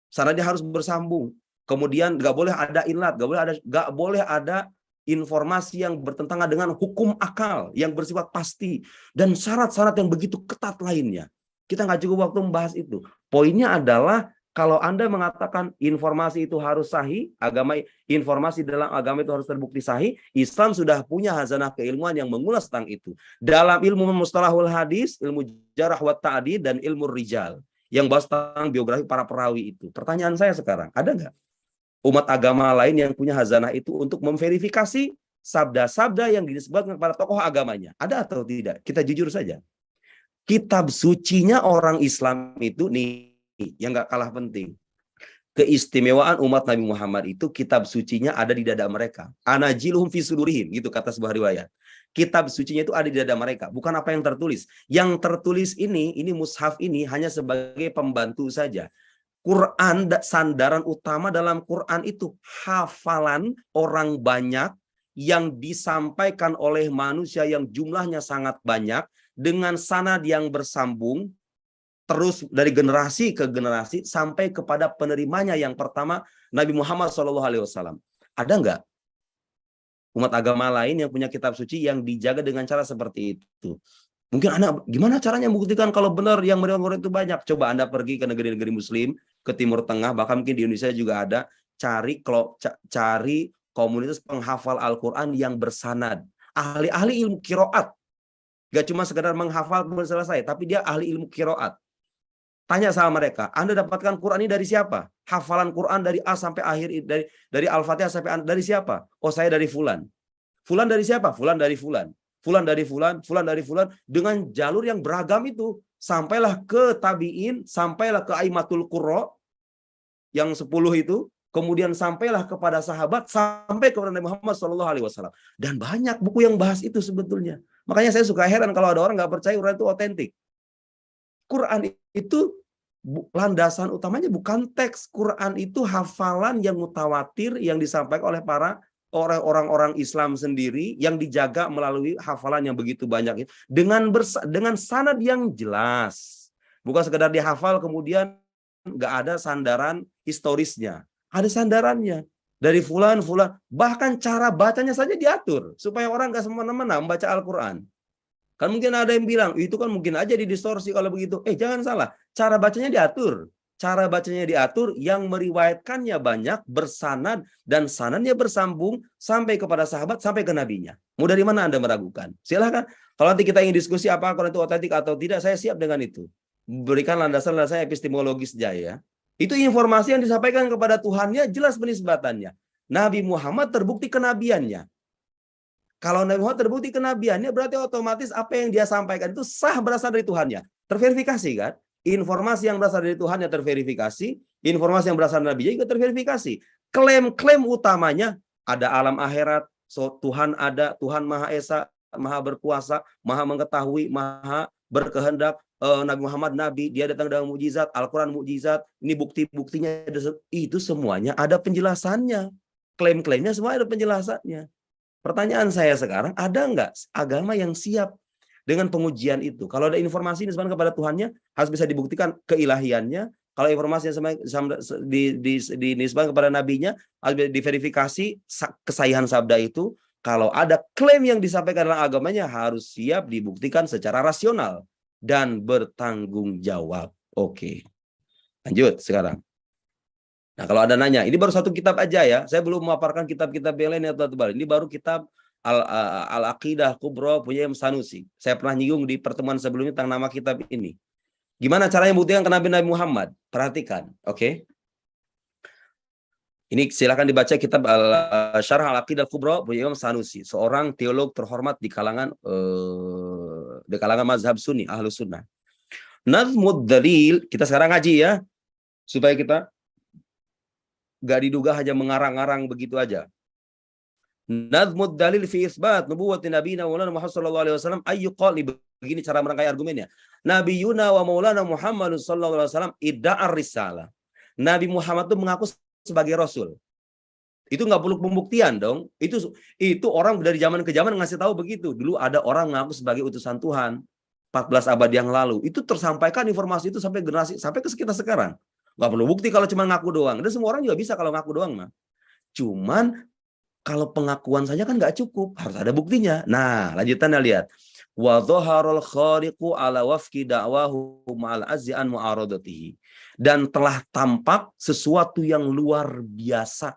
sanadnya harus bersambung. Kemudian nggak boleh ada inlat, nggak boleh ada informasi yang bertentangan dengan hukum akal yang bersifat pasti dan syarat-syarat yang begitu ketat lainnya. Kita nggak cukup waktu membahas itu. Poinnya adalah kalau Anda mengatakan informasi itu harus sahih, informasi dalam agama itu harus terbukti sahih, Islam sudah punya hazanah keilmuan yang mengulas tentang itu. Dalam ilmu mustalahul hadis, ilmu jarah wa ta'dil dan ilmu rijal yang bahas tentang biografi para perawi itu. Pertanyaan saya sekarang, ada nggak umat agama lain yang punya hazanah itu untuk memverifikasi sabda-sabda yang disebutkan kepada tokoh agamanya? Ada atau tidak? Kita jujur saja. Kitab sucinya orang Islam itu nih yang nggak kalah penting. Keistimewaan umat Nabi Muhammad itu kitab sucinya ada di dada mereka. Anajiluhum fi sudurihim, gitu kata sebuah riwayat. Kitab sucinya itu ada di dada mereka, bukan apa yang tertulis. Yang tertulis ini mushaf ini hanya sebagai pembantu saja. Quran, sandaran utama dalam Quran itu hafalan orang banyak yang disampaikan oleh manusia yang jumlahnya sangat banyak dengan sanad yang bersambung terus dari generasi ke generasi sampai kepada penerimanya yang pertama Nabi Muhammad SAW. Ada nggak umat agama lain yang punya kitab suci yang dijaga dengan cara seperti itu? Mungkin Anda gimana caranya membuktikan kalau benar yang murid itu banyak? Coba Anda pergi ke negeri-negeri Muslim, ke Timur Tengah, bahkan mungkin di Indonesia juga ada, cari komunitas penghafal Al-Quran yang bersanad, ahli-ahli ilmu qiraat. Gak cuma sekedar menghafal kemudian selesai, tapi dia ahli ilmu qiraat. Tanya sama mereka, Anda dapatkan Quran ini dari siapa? Hafalan Quran dari A sampai akhir, dari Al-Fatihah sampai dari siapa? Oh, saya dari Fulan. Fulan dari siapa? Fulan dari Fulan. Fulan dari Fulan, Fulan dari Fulan, dengan jalur yang beragam itu. Sampailah ke tabi'in, sampailah ke Aimatul Qurra, yang 10 itu, kemudian sampailah kepada sahabat, sampai kepada Nabi Muhammad SAW. Dan banyak buku yang bahas itu sebetulnya. Makanya saya suka heran kalau ada orang nggak percaya Quran itu otentik. Quran itu landasan utamanya bukan teks. Quran itu hafalan yang mutawatir yang disampaikan oleh para orang-orang Islam sendiri yang dijaga melalui hafalan yang begitu banyak dengan sanad yang jelas. Bukan sekedar dihafal kemudian nggak ada sandaran historisnya. Ada sandarannya. Dari fulan. Bahkan cara bacanya saja diatur supaya orang nggak semena-mena membaca Al-Quran. Kan mungkin ada yang bilang, itu kan mungkin aja didistorsi kalau begitu. Jangan salah, cara bacanya diatur. Cara bacanya diatur, yang meriwayatkannya banyak, bersanad, dan sanadnya bersambung sampai kepada sahabat, sampai ke nabinya. Mau dari mana Anda meragukan? Silahkan. Kalau nanti kita ingin diskusi apa Quran itu otentik atau tidak, saya siap dengan itu. berikan landasan-landasan epistemologis ya. Itu informasi yang disampaikan kepada Tuhannya, jelas penisbatannya. Nabi Muhammad terbukti kenabiannya. Kalau Nabi Muhammad terbukti kenabiannya, berarti otomatis apa yang dia sampaikan itu sah berasal dari Tuhannya. Terverifikasi kan? Informasi yang berasal dari Tuhannya terverifikasi, informasi yang berasal dari Nabi juga terverifikasi. Klaim-klaim utamanya ada alam akhirat, Tuhan ada, Tuhan Maha Esa, Maha berkuasa, Maha mengetahui, Maha berkehendak, Nabi Muhammad Nabi, dia datang dengan mukjizat, Al-Quran mukjizat, ini bukti-buktinya, itu semuanya ada penjelasannya. Klaim-klaimnya semua ada penjelasannya. Pertanyaan saya sekarang, ada nggak agama yang siap dengan pengujian itu? Kalau ada informasi disebutkan kepada Tuhannya, harus bisa dibuktikan keilahiannya. Kalau informasi yang dinisbahkan kepada nabinya, harus diverifikasi kesahihan sabda itu. Kalau ada klaim yang disampaikan dalam agamanya, harus siap dibuktikan secara rasional dan bertanggung jawab. Oke, lanjut sekarang. Nah, kalau ada nanya, ini baru satu kitab aja ya. Saya belum memaparkan kitab-kitab yang lain ya, teman-teman. Ini baru kitab Al-Aqidah Kubra punya Imam Sanusi. Saya pernah nyinggung di pertemuan sebelumnya tentang nama kitab ini. Gimana caranya membuktikan kenabian Nabi Muhammad? Perhatikan, oke? Ini silakan dibaca kitab Syarah Al-Aqidah Kubra punya Imam Sanusi, seorang teolog terhormat di kalangan mazhab Sunni, Ahlus Sunnah. Nazmud Dalil, kita sekarang ngaji ya, supaya kita gak diduga hanya mengarang-arang begitu aja. Nazmud dalil fi isbat nubuwwati nabiyina Maulana Muhammad sallallahu alaihi wasallam ayyuqali, begini cara merangkai argumennya. Nabiyuna wa Maulana Muhammad sallallahu alaihi wasallam idda'ar risalah. Nabi Muhammad itu mengaku sebagai rasul. Itu nggak perlu pembuktian dong. Itu orang dari zaman ke zaman ngasih tahu begitu. Dulu ada orang mengaku sebagai utusan Tuhan 14 abad yang lalu. Itu tersampaikan informasi itu sampai generasi, sampai ke kita sekarang. Nggak perlu bukti kalau cuma ngaku doang. Dan semua orang juga bisa kalau ngaku doang mah. Cuman kalau pengakuan saja kan nggak cukup, harus ada buktinya. Nah, lanjutannya lihat. Wa dhaharul khariqu ala wafqi da'wahu ma'al azzi an mu'aradatihi. Dan telah tampak sesuatu yang luar biasa.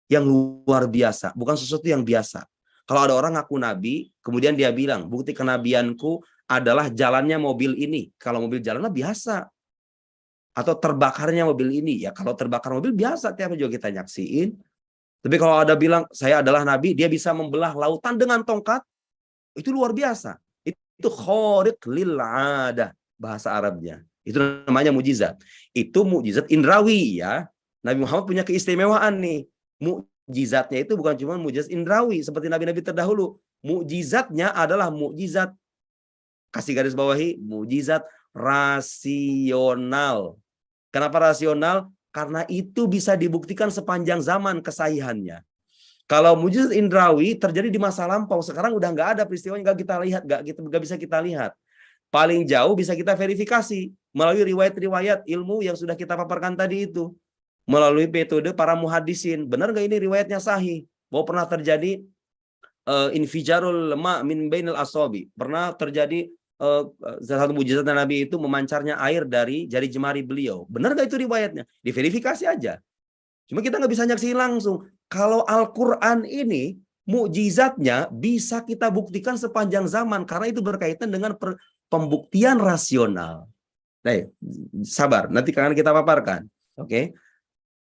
Yang luar biasa, bukan sesuatu yang biasa. Kalau ada orang ngaku nabi, kemudian dia bilang, bukti kenabianku adalah jalannya mobil ini. Kalau mobil jalannya biasa. Atau terbakarnya mobil ini, ya kalau terbakar mobil biasa tiap juga kita nyaksiin. Tapi kalau ada bilang saya adalah nabi, dia bisa membelah lautan dengan tongkat, itu luar biasa. Itu khariq lil 'adah bahasa Arabnya. Itu namanya mukjizat. Itu mukjizat indrawi ya. Nabi Muhammad punya keistimewaan nih. Mukjizatnya itu bukan cuma mukjizat indrawi seperti nabi-nabi terdahulu. Mukjizatnya adalah mukjizat, kasih garis bawahi, mukjizat rasional. Kenapa rasional? Karena itu bisa dibuktikan sepanjang zaman kesahihannya. Kalau mukjizat indrawi terjadi di masa lampau, sekarang udah nggak ada peristiwanya, nggak kita lihat, nggak bisa kita lihat. Paling jauh bisa kita verifikasi melalui riwayat-riwayat ilmu yang sudah kita paparkan tadi itu, melalui metode para muhadisin. Benar nggak ini riwayatnya sahih? Bahwa pernah terjadi infijarul ma min bainal asabi, pernah terjadi salah satu mujizat Nabi itu memancarnya air dari jari jemari beliau. Benar gak itu riwayatnya? Diverifikasi aja. Cuma kita nggak bisa nyaksiin langsung. Kalau Al-Quran ini mukjizatnya bisa kita buktikan sepanjang zaman karena itu berkaitan dengan pembuktian rasional. Nah, sabar, nanti akan kita paparkan. Oke.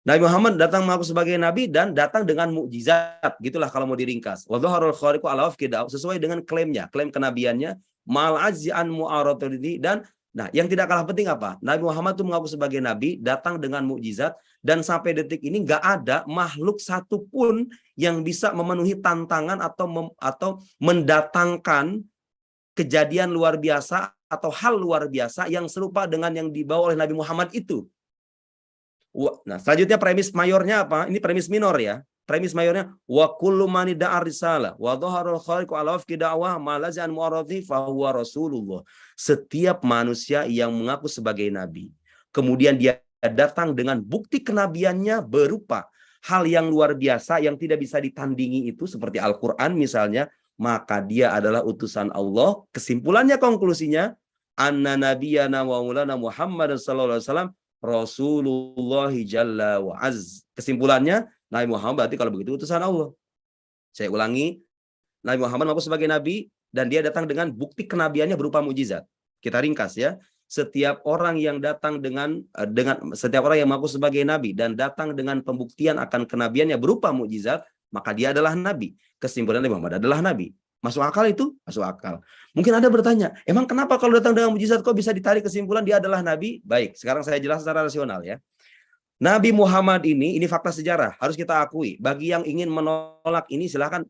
Nabi Muhammad datang mengaku sebagai nabi dan datang dengan mukjizat, gitulah kalau mau diringkas. Wa dhaharul khariqu ala wafqi da'wah, sesuai dengan klaimnya, klaim kenabiannya, mal azzi an mu'aradatihi. Dan nah, yang tidak kalah penting apa? Nabi Muhammad itu mengaku sebagai nabi, datang dengan mukjizat, dan sampai detik ini nggak ada makhluk satupun yang bisa memenuhi tantangan atau mendatangkan kejadian luar biasa atau hal luar biasa yang serupa dengan yang dibawa oleh Nabi Muhammad itu. Nah, selanjutnya premis mayornya apa? Ini premis minor ya. Premis mayornya wa kullu man da'a risalah wa dhaharul khaliqu ala wafqi da'wah ma lazan mu'arradhi fa huwa rasulullah. Setiap manusia yang mengaku sebagai nabi, kemudian dia datang dengan bukti kenabiannya berupa hal yang luar biasa yang tidak bisa ditandingi itu seperti Al-Qur'an misalnya, maka dia adalah utusan Allah. Kesimpulannya, konklusinya, anna nabiyana wa maulana Muhammad sallallahu alaihi wasallam Rasulullah Jalla wa Az. Kesimpulannya, Nabi Muhammad berarti kalau begitu utusan Allah. Saya ulangi, Nabi Muhammad mengaku sebagai nabi dan dia datang dengan bukti kenabiannya berupa mukjizat. Kita ringkas ya. setiap orang yang datang dengan setiap orang yang mengaku sebagai nabi dan datang dengan pembuktian akan kenabiannya berupa mukjizat, maka dia adalah nabi. Kesimpulannya Muhammad adalah nabi. Masuk akal itu? Masuk akal. Mungkin Anda bertanya, emang kenapa kalau datang dengan mukjizat kok bisa ditarik kesimpulan dia adalah nabi? Baik, sekarang saya jelas secara rasional ya. Nabi Muhammad ini fakta sejarah, harus kita akui. Bagi yang ingin menolak ini silahkan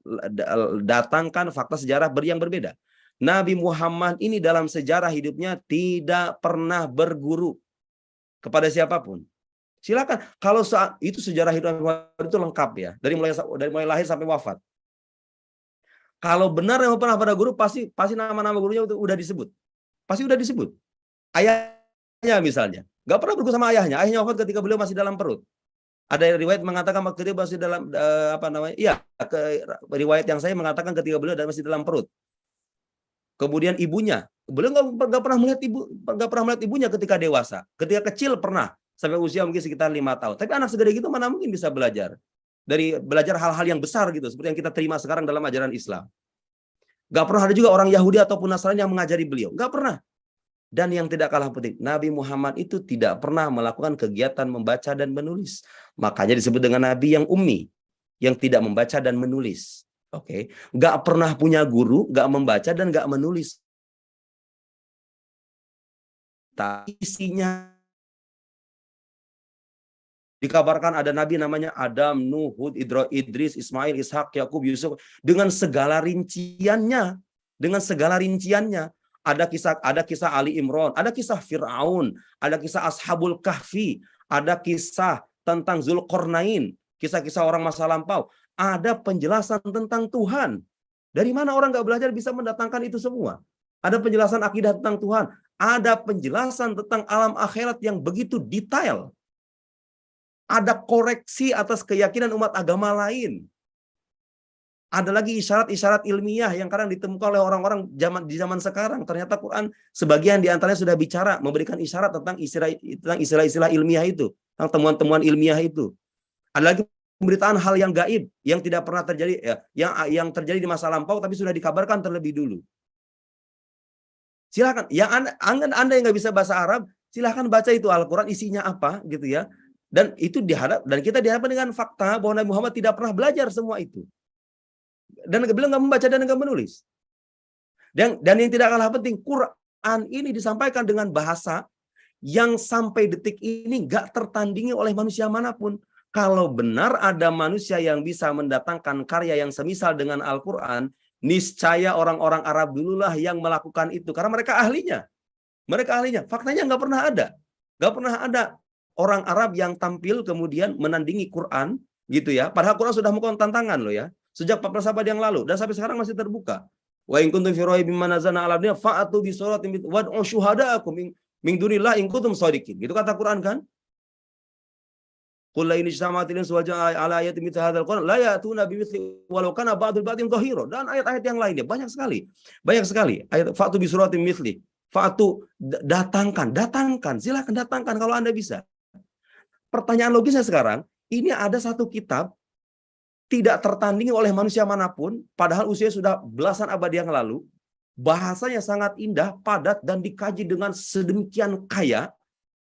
datangkan fakta sejarah yang berbeda. Nabi Muhammad ini dalam sejarah hidupnya tidak pernah berguru kepada siapapun. Silakan, kalau saat itu sejarah hidup Muhammad itu lengkap ya, dari mulai lahir sampai wafat. Kalau benar yang pernah pada guru, pasti nama-nama gurunya udah disebut. Pasti udah disebut. Ayahnya misalnya, nggak pernah berguru sama ayahnya. Ayahnya wafat ketika beliau masih dalam perut. Ada riwayat mengatakan waktu dia masih dalam riwayat yang saya mengatakan ketika beliau masih dalam perut. Kemudian ibunya, beliau nggak pernah melihat ibunya ketika dewasa. Ketika kecil pernah, sampai usia mungkin sekitar 5 tahun. Tapi anak segede gitu mana mungkin bisa belajar hal-hal yang besar gitu, seperti yang kita terima sekarang dalam ajaran Islam. Nggak pernah ada juga orang Yahudi ataupun Nasrani yang mengajari beliau. Nggak pernah. Dan yang tidak kalah penting, Nabi Muhammad itu tidak pernah melakukan kegiatan membaca dan menulis. Makanya disebut dengan Nabi yang ummi, yang tidak membaca dan menulis. Oke, nggak pernah punya guru, nggak membaca dan nggak menulis. Tapi isinya dikabarkan ada nabi namanya Adam, Nuh, Hud, Idris, Ismail, Ishak, Yakub, Yusuf dengan segala rinciannya, Ada kisah Ali Imran, ada kisah Fir'aun, ada kisah Ashabul Kahfi, ada kisah tentang Zulkarnain, kisah-kisah orang masa lampau. Ada penjelasan tentang Tuhan. Dari mana orang nggak belajar bisa mendatangkan itu semua? Ada penjelasan akidah tentang Tuhan. Ada penjelasan tentang alam akhirat yang begitu detail. Ada koreksi atas keyakinan umat agama lain. Ada lagi isyarat-isyarat ilmiah yang kadang ditemukan oleh orang-orang di zaman sekarang. Ternyata Quran sebagian di antaranya sudah bicara, memberikan isyarat tentang istilah-istilah ilmiah itu, tentang temuan-temuan ilmiah itu. Ada lagi pemberitaan hal yang gaib yang tidak pernah terjadi, ya, yang terjadi di masa lampau tapi sudah dikabarkan terlebih dulu. Silakan, yang Anda yang nggak bisa bahasa Arab, silakan baca itu Al-Quran isinya apa gitu ya. Dan itu dan kita dihadapkan dengan fakta bahwa Nabi Muhammad tidak pernah belajar semua itu. Dan beliau nggak membaca dan nggak menulis. Dan yang tidak kalah penting, Quran ini disampaikan dengan bahasa yang sampai detik ini nggak tertandingi oleh manusia manapun. Kalau benar ada manusia yang bisa mendatangkan karya yang semisal dengan Al-Quran, niscaya orang-orang Arab dululah yang melakukan itu. Karena mereka ahlinya. Faktanya nggak pernah ada. Nggak pernah ada orang Arab yang tampil kemudian menandingi Quran, gitu ya. Padahal Quran sudah melakukan tantangan loh ya. Sejak 14 abad yang lalu. Dan sampai sekarang masih terbuka. Wa in kuntum fi raibin mimma nazzalna 'ala abdina fa'atu bi suratin wad'u syuhada'akum min dunillahi in kuntum shadiqin. Gitu kata Quran kan? Qul la in ijtama'atil insu wal jinnu 'ala ayatin mithli hadzal Qur'an la ya'tuna bimithli walau kana ba'dul ba'din dhahira. Dan ayat-ayat yang lainnya banyak sekali. Ayat fa'tu bi suratin mithli. Fa'tu, datangkan, silakan datangkan kalau Anda bisa. Pertanyaan logisnya sekarang, ini ada satu kitab tidak tertandingi oleh manusia manapun, padahal usia sudah belasan abad yang lalu, bahasanya sangat indah, padat, dan dikaji dengan sedemikian kaya,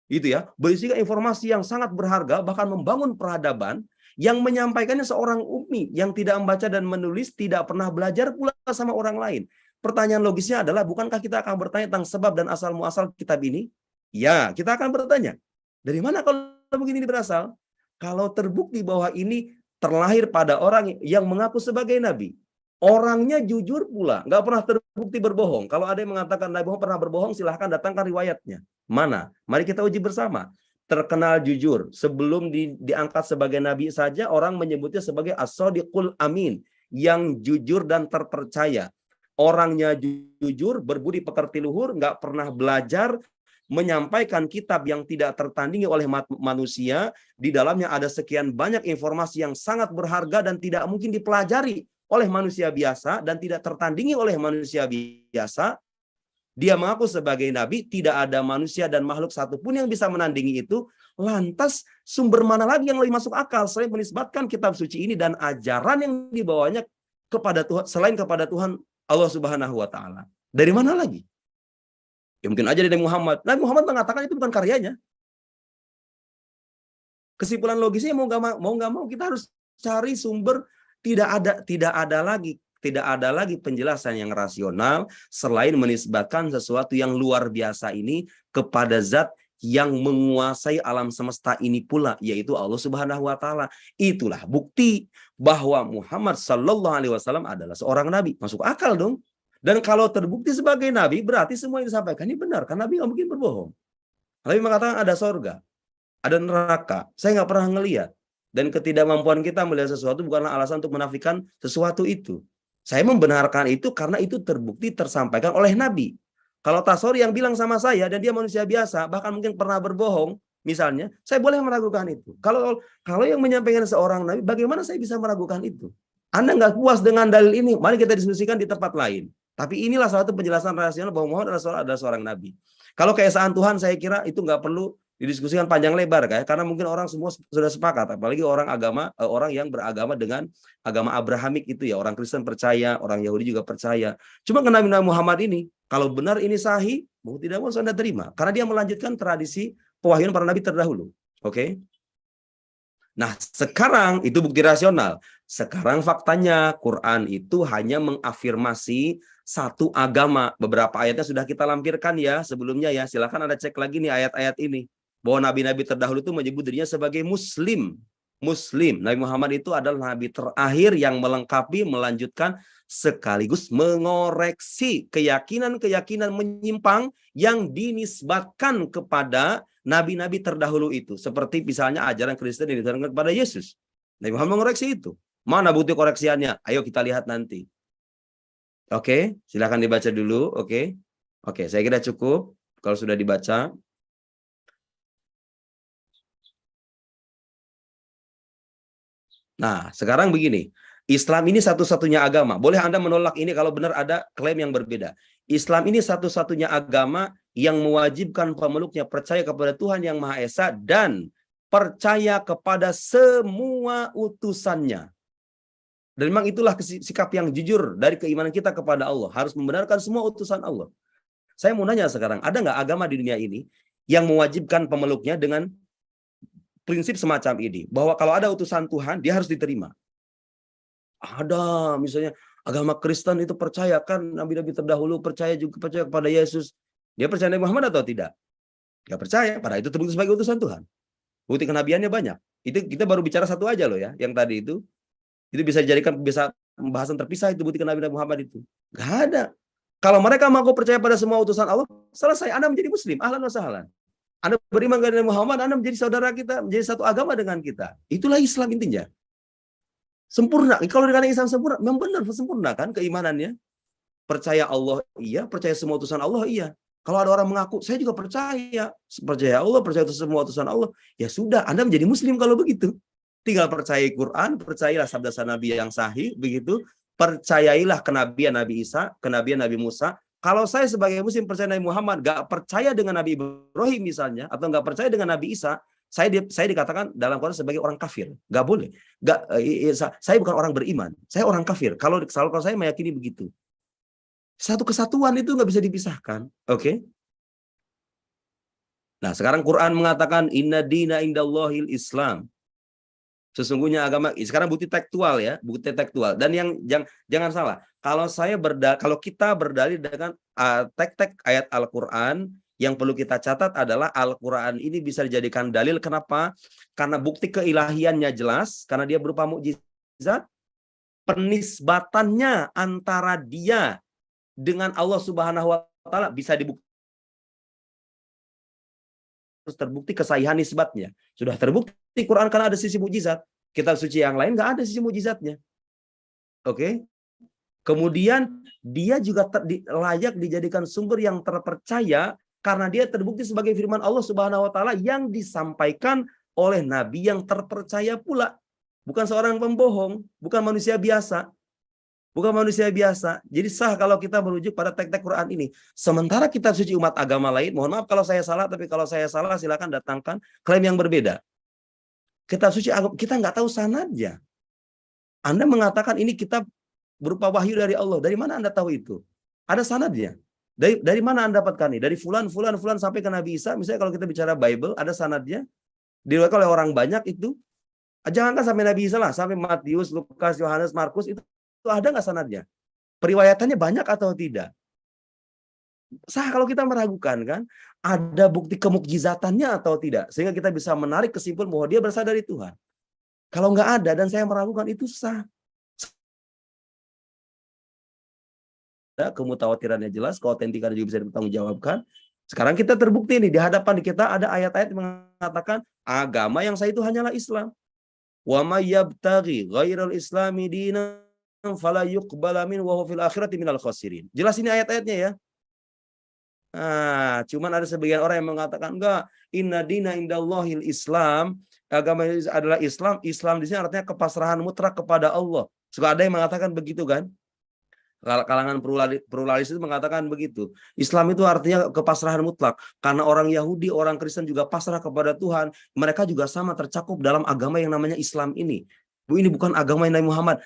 gitu ya, berisikan informasi yang sangat berharga, bahkan membangun peradaban, yang menyampaikannya seorang ummi, yang tidak membaca dan menulis, tidak pernah belajar pula sama orang lain. Pertanyaan logisnya adalah, bukankah kita akan bertanya tentang sebab dan asal-muasal kitab ini? Ya, kita akan bertanya. Dari mana kalau begini ini berasal? Kalau terbukti bahwa ini terlahir pada orang yang mengaku sebagai nabi. Orangnya jujur pula, nggak pernah terbukti berbohong. Kalau ada yang mengatakan Nabi Muhammad pernah berbohong, silahkan datangkan riwayatnya. Mana? Mari kita uji bersama. Terkenal jujur, sebelum diangkat sebagai nabi saja, orang menyebutnya sebagai as-sadiqul amin, yang jujur dan terpercaya. Orangnya jujur, berbudi pekerti luhur, nggak pernah belajar, menyampaikan kitab yang tidak tertandingi oleh manusia. Di dalamnya ada sekian banyak informasi yang sangat berharga dan tidak mungkin dipelajari oleh manusia biasa dan tidak tertandingi oleh manusia biasa. Dia mengaku sebagai nabi, tidak ada manusia dan makhluk satupun yang bisa menandingi itu. Lantas sumber mana lagi yang lebih masuk akal selain menisbatkan kitab suci ini dan ajaran yang dibawanya kepada Tuhan, selain kepada Tuhan Allah Subhanahu wa taala? Dari mana lagi? Ya mungkin aja dari Muhammad. Nabi Muhammad mengatakan itu bukan karyanya. Kesimpulan logisnya mau nggak mau kita harus cari sumber. Tidak ada lagi penjelasan yang rasional selain menisbatkan sesuatu yang luar biasa ini kepada zat yang menguasai alam semesta ini pula, yaitu Allah Subhanahu wa taala. Itulah bukti bahwa Muhammad sallallahu alaihi wasallam adalah seorang nabi. Masuk akal dong. Dan kalau terbukti sebagai nabi, berarti semua yang disampaikan ini benar, karena nabi nggak mungkin berbohong. Nabi mengatakan ada sorga, ada neraka. Saya nggak pernah ngelihat. Dan ketidakmampuan kita melihat sesuatu bukanlah alasan untuk menafikan sesuatu itu. Saya membenarkan itu karena itu terbukti tersampaikan oleh Nabi. Kalau Tasori yang bilang sama saya dan dia manusia biasa, bahkan mungkin pernah berbohong, misalnya, saya boleh meragukan itu. Kalau yang menyampaikan seorang Nabi, bagaimana saya bisa meragukan itu? Anda nggak puas dengan dalil ini, mari kita diskusikan di tempat lain. Tapi inilah salah satu penjelasan rasional bahwa Muhammad adalah seorang Nabi. Kalau keesaan Tuhan, saya kira itu nggak perlu didiskusikan panjang lebar, karena mungkin orang semua sudah sepakat, apalagi orang yang beragama dengan agama Abrahamik itu ya, orang Kristen percaya, orang Yahudi juga percaya. Cuma Nabi Muhammad ini, kalau benar ini sahih, mau tidak mau Anda terima, karena dia melanjutkan tradisi pewahyuan para nabi terdahulu. Oke? Nah, sekarang itu bukti rasional. Sekarang faktanya Quran itu hanya mengafirmasi satu agama. Beberapa ayatnya sudah kita lampirkan ya sebelumnya ya. Silakan Anda cek lagi nih ayat-ayat ini. Bahwa nabi-nabi terdahulu itu menyebut dirinya sebagai Muslim. Nabi Muhammad itu adalah nabi terakhir yang melengkapi, melanjutkan, sekaligus mengoreksi keyakinan-keyakinan menyimpang yang dinisbatkan kepada nabi-nabi terdahulu itu. Seperti misalnya ajaran Kristen yang diturunkan kepada Yesus. Nabi Muhammad mengoreksi itu. Mana bukti koreksiannya? Ayo kita lihat nanti. Oke, silakan dibaca dulu. Oke, saya kira cukup kalau sudah dibaca. Nah, sekarang begini. Islam ini satu-satunya agama. Boleh Anda menolak ini kalau benar ada klaim yang berbeda. Islam ini satu-satunya agama yang mewajibkan pemeluknya percaya kepada Tuhan Yang Maha Esa dan percaya kepada semua utusannya. Dan memang itulah sikap yang jujur dari keimanan kita kepada Allah. Harus membenarkan semua utusan Allah. Saya mau nanya sekarang, ada nggak agama di dunia ini yang mewajibkan pemeluknya dengan prinsip semacam ini, bahwa kalau ada utusan Tuhan, dia harus diterima? Ada, misalnya agama Kristen itu percaya kan nabi-nabi terdahulu, percaya kepada Yesus. Dia percaya Nabi Muhammad atau tidak? Nggak percaya, padahal itu terbukti sebagai utusan Tuhan. Bukti kenabiannya banyak. Itu kita baru bicara satu aja loh ya, yang tadi itu bisa dijadikan pembahasan terpisah, itu bukti kenabian Nabi Muhammad itu. Nggak ada. Kalau mereka mengaku percaya pada semua utusan Allah, selesai, Anda menjadi Muslim, ahlan wa sahlan. Anda beriman kepada Muhammad, Anda menjadi saudara kita, menjadi satu agama dengan kita. Itulah Islam intinya. Sempurna. Kalau dengan Islam sempurna, memang benar sempurna kan keimanannya. Percaya Allah iya, percaya semua utusan Allah iya. Kalau ada orang mengaku, saya juga percaya Allah, percaya semua utusan Allah, ya sudah, Anda menjadi Muslim kalau begitu. Tinggal percaya Quran, percayalah sabda Nabi yang sahih, begitu. Percayailah kenabian Nabi Isa, kenabian Nabi Musa. Kalau saya sebagai Muslim percaya Nabi Muhammad, gak percaya dengan Nabi Ibrahim misalnya, atau gak percaya dengan Nabi Isa, saya dikatakan dalam Quran sebagai orang kafir. Gak boleh. Saya bukan orang beriman, saya orang kafir. Kalau saya meyakini begitu. Satu kesatuan itu nggak bisa dipisahkan. Oke? Nah, sekarang Quran mengatakan inna dina indallahil Islam. Sesungguhnya agama, sekarang bukti tekstual ya, bukti tekstual. Dan yang jangan salah, kalau kita berdalil dengan tek-tek ayat Al-Qur'an, yang perlu kita catat adalah Al-Qur'an ini bisa dijadikan dalil. Kenapa? Karena bukti keilahiannya jelas, karena dia berupa mukjizat. Penisbatannya antara dia dengan Allah Subhanahu wa taala bisa dibuktikan. Terus terbukti kesahihan nisbatnya. Sudah terbukti Quran karena ada sisi mukjizat. Kitab suci yang lain nggak ada sisi mukjizatnya. Oke? Kemudian dia juga layak dijadikan sumber yang terpercaya karena dia terbukti sebagai firman Allah Subhanahu wa taala yang disampaikan oleh nabi yang terpercaya pula. Bukan seorang pembohong, bukan manusia biasa. Bukan manusia biasa. Jadi sah kalau kita merujuk pada tek-tek Quran ini. Sementara kitab suci umat agama lain, mohon maaf kalau saya salah, tapi kalau saya salah silakan datangkan klaim yang berbeda. Kitab suci kita nggak tahu sanadnya. Anda mengatakan ini kitab berupa wahyu dari Allah. Dari mana Anda tahu itu? Ada sanadnya. Dari mana Anda dapatkan ini? Dari fulan sampai ke Nabi Isa. Misalnya kalau kita bicara Bible, ada sanadnya. Diriwayatkan oleh orang banyak itu. Jangankan sampai Nabi Isa lah, sampai Matius, Lukas, Yohanes, Markus itu ada nggak sanadnya? Periwayatannya banyak atau tidak? Sah kalau kita meragukan kan, ada bukti kemukjizatannya atau tidak, sehingga kita bisa menarik kesimpulan bahwa dia berasal dari Tuhan. Kalau nggak ada dan saya meragukan, itu sah. Kemutawatirannya jelas, keautentikannya juga bisa dipertanggungjawabkan. Sekarang kita terbukti nih, di hadapan kita ada ayat-ayat yang mengatakan agama yang sah itu hanyalah Islam. Wa may yabtaghi ghairal islami dinan fala yuqbala min wa huwa fil akhirati minal khasirin. Jelas ini ayat-ayatnya ya. Nah, cuman ada sebagian orang yang mengatakan enggak, inna dina indallahil Islam, agama adalah Islam. Islam di sini artinya kepasrahan mutlak kepada Allah. Suka ada yang mengatakan begitu kan? Kalangan pluralis itu mengatakan begitu. Islam itu artinya kepasrahan mutlak. Karena orang Yahudi, orang Kristen juga pasrah kepada Tuhan. Mereka juga sama tercakup dalam agama yang namanya Islam ini. Ini bukan agama Nabi Muhammad.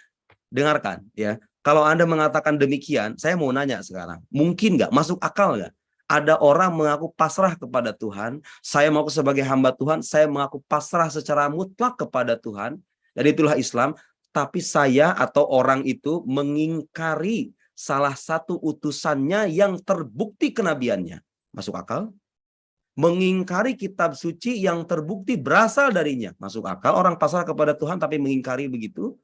Dengarkan ya. Kalau Anda mengatakan demikian, saya mau nanya sekarang. Mungkin nggak? Masuk akal nggak? Ada orang mengaku pasrah kepada Tuhan. Saya mau sebagai hamba Tuhan. Saya mengaku pasrah secara mutlak kepada Tuhan. Dan itulah Islam. Tapi saya atau orang itu mengingkari salah satu utusannya yang terbukti kenabiannya. Masuk akal? Mengingkari kitab suci yang terbukti berasal darinya. Masuk akal? Orang pasrah kepada Tuhan tapi mengingkari begitu?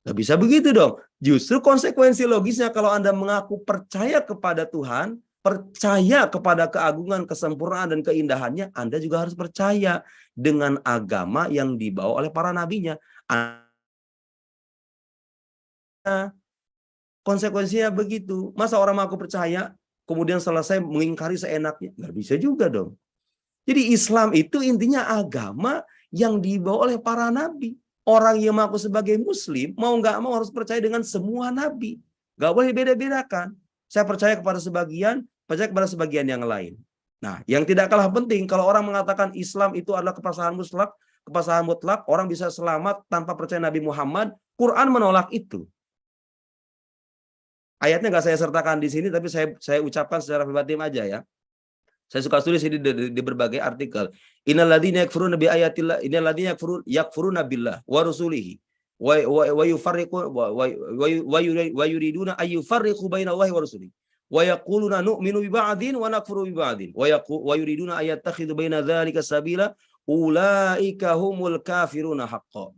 Nggak bisa begitu dong. Justru konsekuensi logisnya kalau Anda mengaku percaya kepada Tuhan, percaya kepada keagungan, kesempurnaan, dan keindahannya, Anda juga harus percaya dengan agama yang dibawa oleh para nabinya. Konsekuensinya begitu. Masa orang mengaku percaya kemudian selesai mengingkari seenaknya? Nggak bisa juga dong. Jadi Islam itu intinya agama yang dibawa oleh para nabi. Orang yang mengaku sebagai muslim mau nggak mau harus percaya dengan semua nabi. Nggak boleh beda-bedakan. Saya percaya kepada sebagian, percaya kepada sebagian yang lain. Nah, yang tidak kalah penting kalau orang mengatakan Islam itu adalah kepasrahan mutlak, orang bisa selamat tanpa percaya Nabi Muhammad. Quran menolak itu. Ayatnya nggak saya sertakan di sini, tapi saya ucapkan secara verbatim aja ya. Saya suka tulis ini di berbagai artikel. Innalladzina yakfuruna bi ayatillah, innalladzina yakfuruna billah wa rusulihi wa yufarriqu wa yuriduna ay yufarriqu bainallahi wa rusulihi wa yaquluna nu'minu bi ba'din wa nakfuru bi ba'din wa yuriduna ay yattakhidhu baina dzalika sabila ulaika humul kafiruna haqqan.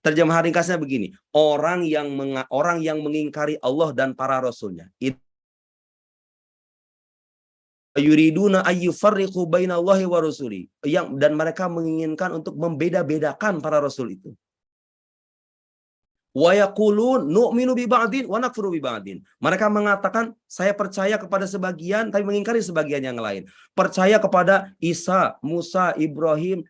Terjemahan ringkasnya begini, orang yang mengingkari Allah dan para rasulnya. Yuriduna ayyufarriqu bainallahi wa rusuli. Dan mereka menginginkan untuk membeda-bedakan para rasul itu. Wa yaqulun nu'minu bi ba'din wa nakfuru bi ba'din. Mereka mengatakan saya percaya kepada sebagian tapi mengingkari sebagian yang lain. Percaya kepada Isa, Musa, Ibrahim,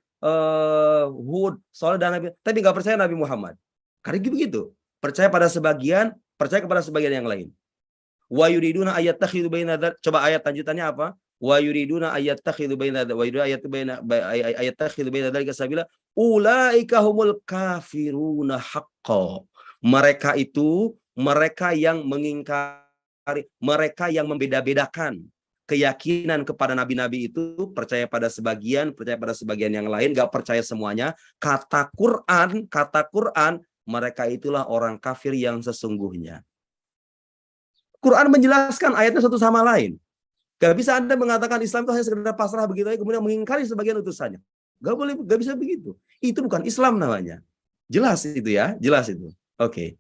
Hud, Saleh dan Nabi, tapi nggak percaya Nabi Muhammad. Karena begitu. Percaya pada sebagian, percaya kepada sebagian yang lain. Wa yuriduna ayattakhidhu baina dzal. Coba ayat lanjutannya apa? Wa yuriduna ayattakhidhu baina dzal wa ayattakhidhu baina dzalika sabila ulaika humul kafiruna haqqan. Mereka itu mereka yang mengingkari, mereka yang membeda-bedakan keyakinan kepada nabi-nabi itu, percaya pada sebagian yang lain, gak percaya semuanya. Kata Quran, mereka itulah orang kafir yang sesungguhnya. Quran menjelaskan ayatnya satu sama lain. Gak bisa Anda mengatakan Islam itu hanya sekedar pasrah begitu aja, kemudian mengingkari sebagian utusannya. Gak bisa begitu. Itu bukan Islam namanya. Jelas itu ya, jelas itu. Oke.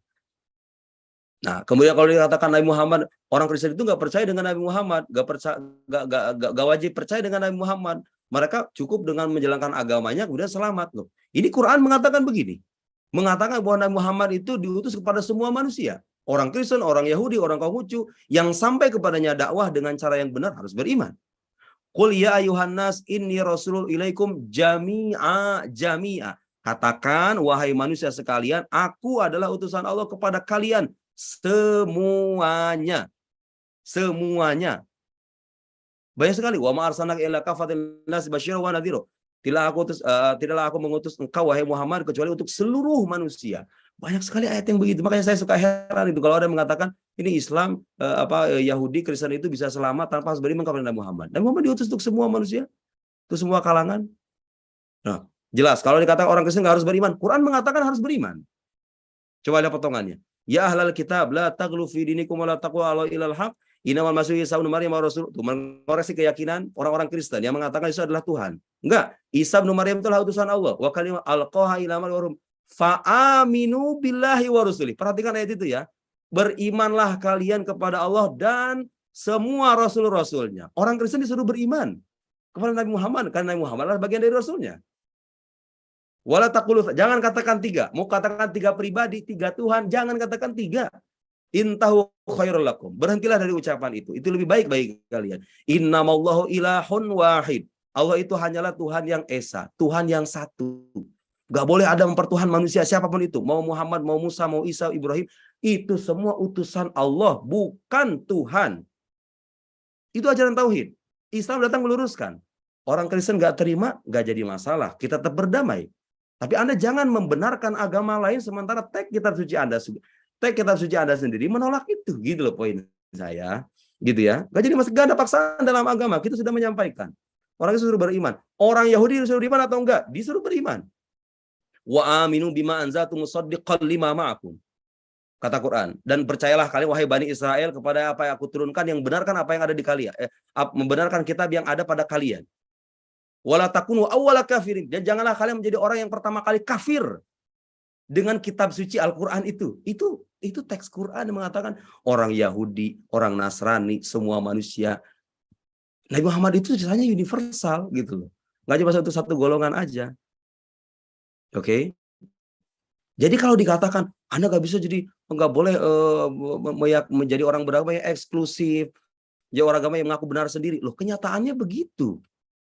Nah, kemudian kalau dikatakan Nabi Muhammad, orang Kristen itu nggak percaya dengan Nabi Muhammad, nggak wajib percaya dengan Nabi Muhammad. Mereka cukup dengan menjalankan agamanya, kemudian selamat loh. Ini Quran mengatakan begini, mengatakan bahwa Nabi Muhammad itu diutus kepada semua manusia, orang Kristen, orang Yahudi, orang Konghucu, yang sampai kepadanya dakwah dengan cara yang benar harus beriman. Qul ya ayuhan nas inni rasulul ilaikum jami'a. Katakan wahai manusia sekalian, aku adalah utusan Allah kepada kalian. Semuanya. Banyak sekali. Wa ma arsalnaka illa kafatan linnas basyiran wa nadhira. Tidaklah aku mengutus engkau wahai Muhammad kecuali untuk seluruh manusia. Banyak sekali ayat yang begitu. Makanya saya suka heran itu kalau ada yang mengatakan ini Islam, Yahudi, Kristen itu bisa selamat tanpa harus beriman kepada Nabi Muhammad. Nabi Muhammad diutus untuk semua manusia, untuk semua kalangan. Nah, jelas kalau dikatakan orang Kristen nggak harus beriman, Quran mengatakan harus beriman. Coba lihat potongannya. Ya ahlal kitab la taghlu fi dinikum wa la taqulu ala ilal haq. Innamal masih Isa bin Maryam rasul. Itu mengoreksi keyakinan orang-orang Kristen yang mengatakan Yesus adalah Tuhan. Enggak, Isa bin Maryam itulah utusan Allah. Wa kalimah alqaha ila maryam fa aminu billahi wa rusuli. Perhatikan ayat itu ya. Berimanlah kalian kepada Allah dan semua rasul-rasulnya. Orang Kristen disuruh beriman kepada Nabi Muhammad karena Nabi Muhammad adalah bagian dari rasulnya. Wala taqulu, jangan katakan tiga. Mau katakan tiga pribadi, tiga Tuhan, jangan katakan tiga. Intahu khairul lakum. Berhentilah dari ucapan itu. Itu lebih baik bagi kalian. Innamallahu ilahun wahid. Allah itu hanyalah Tuhan yang esa, Tuhan yang satu. Gak boleh ada mempertuhan manusia siapapun itu. Mau Muhammad, mau Musa, mau Isa, Ibrahim. Itu semua utusan Allah, bukan Tuhan. Itu ajaran tauhid. Islam datang meluruskan. Orang Kristen gak terima, gak jadi masalah. Kita tetap berdamai. Tapi Anda jangan membenarkan agama lain sementara teks kitab suci Anda sendiri menolak itu. Gitu loh poin saya. Gitu ya. Gak jadi masalah, gak ada paksaan dalam agama. Kita sudah menyampaikan. Orang itu disuruh beriman. Orang Yahudi disuruh beriman atau enggak? Disuruh beriman. Wa aminu bima anzaltu musaddiqan lima ma'akum. Kata Quran. Dan percayalah kalian wahai Bani Israel kepada apa yang aku turunkan yang benarkan apa yang ada di kalian. Membenarkan kitab yang ada pada kalian. Wala takunu awwala kafirin, dan janganlah kalian menjadi orang yang pertama kali kafir dengan kitab suci Al-Qur'an itu. Itu teks Quran yang mengatakan orang Yahudi, orang Nasrani, semua manusia. Nabi Muhammad itu ceritanya universal gitu loh. Enggak cuma satu golongan aja. Oke. Jadi kalau dikatakan Anda nggak bisa jadi nggak boleh menjadi orang beragama yang eksklusif, jadi orang agama yang mengaku benar sendiri. Loh, kenyataannya begitu.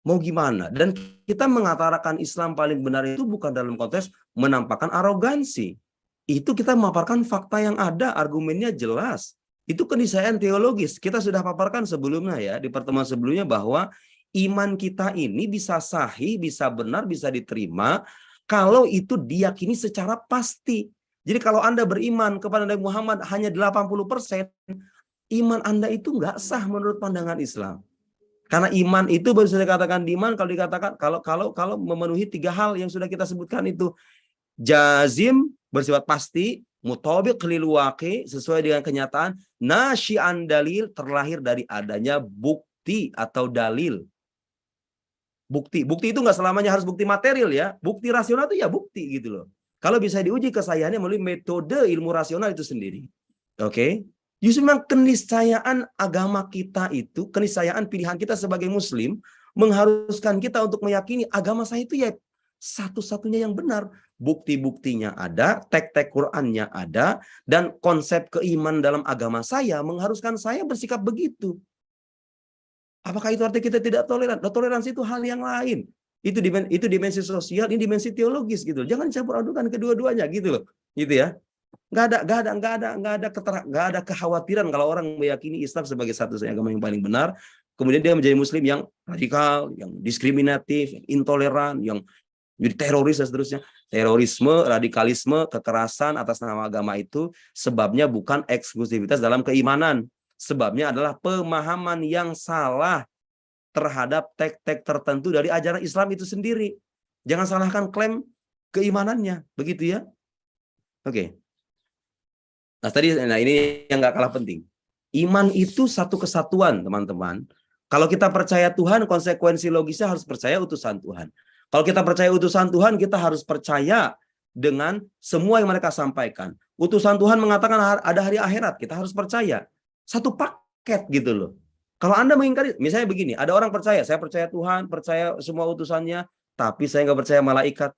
Mau gimana? Dan kita mengatakan Islam paling benar itu bukan dalam konteks menampakkan arogansi. Itu kita memaparkan fakta yang ada, argumennya jelas. Itu keniscayaan teologis. Kita sudah paparkan sebelumnya ya, di pertemuan sebelumnya bahwa iman kita ini bisa sahih, bisa benar, bisa diterima kalau itu diyakini secara pasti. Jadi kalau Anda beriman kepada Nabi Muhammad hanya 80%, iman Anda itu nggak sah menurut pandangan Islam. Karena iman itu baru saya katakan iman kalau dikatakan kalau memenuhi tiga hal yang sudah kita sebutkan itu. Jazim bersifat pasti, mutabiq lil waqi sesuai dengan kenyataan, nasyi'an dalil terlahir dari adanya bukti atau dalil. Bukti itu nggak selamanya harus bukti material ya. Bukti rasional itu ya bukti gitu loh. Kalau bisa diuji kesahihannya melalui metode ilmu rasional itu sendiri. Oke? Justru memang keniscayaan agama kita itu, keniscayaan pilihan kita sebagai muslim, mengharuskan kita untuk meyakini agama saya itu ya satu-satunya yang benar. Bukti-buktinya ada, teks-teks Qur'annya ada, dan konsep keimanan dalam agama saya mengharuskan saya bersikap begitu. Apakah itu artinya kita tidak toleran? Toleransi itu hal yang lain. Itu dimensi sosial, ini dimensi teologis gitu. Jangan campur adukan kedua-duanya gitu loh. Gitu ya. Nggak ada kekhawatiran kalau orang meyakini Islam sebagai satu-satunya agama yang paling benar, kemudian dia menjadi muslim yang radikal, yang diskriminatif, yang intoleran, yang jadi teroris dan seterusnya. Terorisme, radikalisme, kekerasan atas nama agama itu sebabnya bukan eksklusivitas dalam keimanan. Sebabnya adalah pemahaman yang salah terhadap teks-teks tertentu dari ajaran Islam itu sendiri. Jangan salahkan klaim keimanannya, begitu ya. Oke. Nah ini yang nggak kalah penting. Iman itu satu kesatuan, teman-teman. Kalau kita percaya Tuhan, konsekuensi logisnya harus percaya utusan Tuhan. Kalau kita percaya utusan Tuhan, kita harus percaya dengan semua yang mereka sampaikan. Utusan Tuhan mengatakan ada hari akhirat, kita harus percaya. Satu paket gitu loh. Kalau Anda mengingkari, misalnya begini, ada orang percaya, saya percaya Tuhan, percaya semua utusannya, tapi saya nggak percaya malaikat.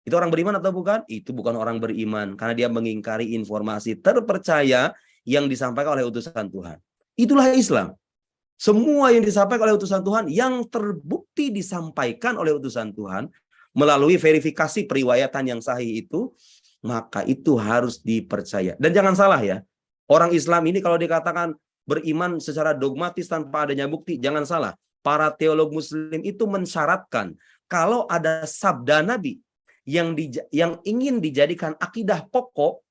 Itu orang beriman atau bukan? Itu bukan orang beriman. Karena dia mengingkari informasi terpercaya yang disampaikan oleh utusan Tuhan. Itulah Islam. Semua yang disampaikan oleh utusan Tuhan, yang terbukti disampaikan oleh utusan Tuhan, melalui verifikasi periwayatan yang sahih itu, maka itu harus dipercaya. Dan jangan salah ya, orang Islam ini kalau dikatakan beriman secara dogmatis tanpa adanya bukti, jangan salah. Para teolog muslim itu mensyaratkan, kalau ada sabda Nabi, yang ingin dijadikan akidah pokok,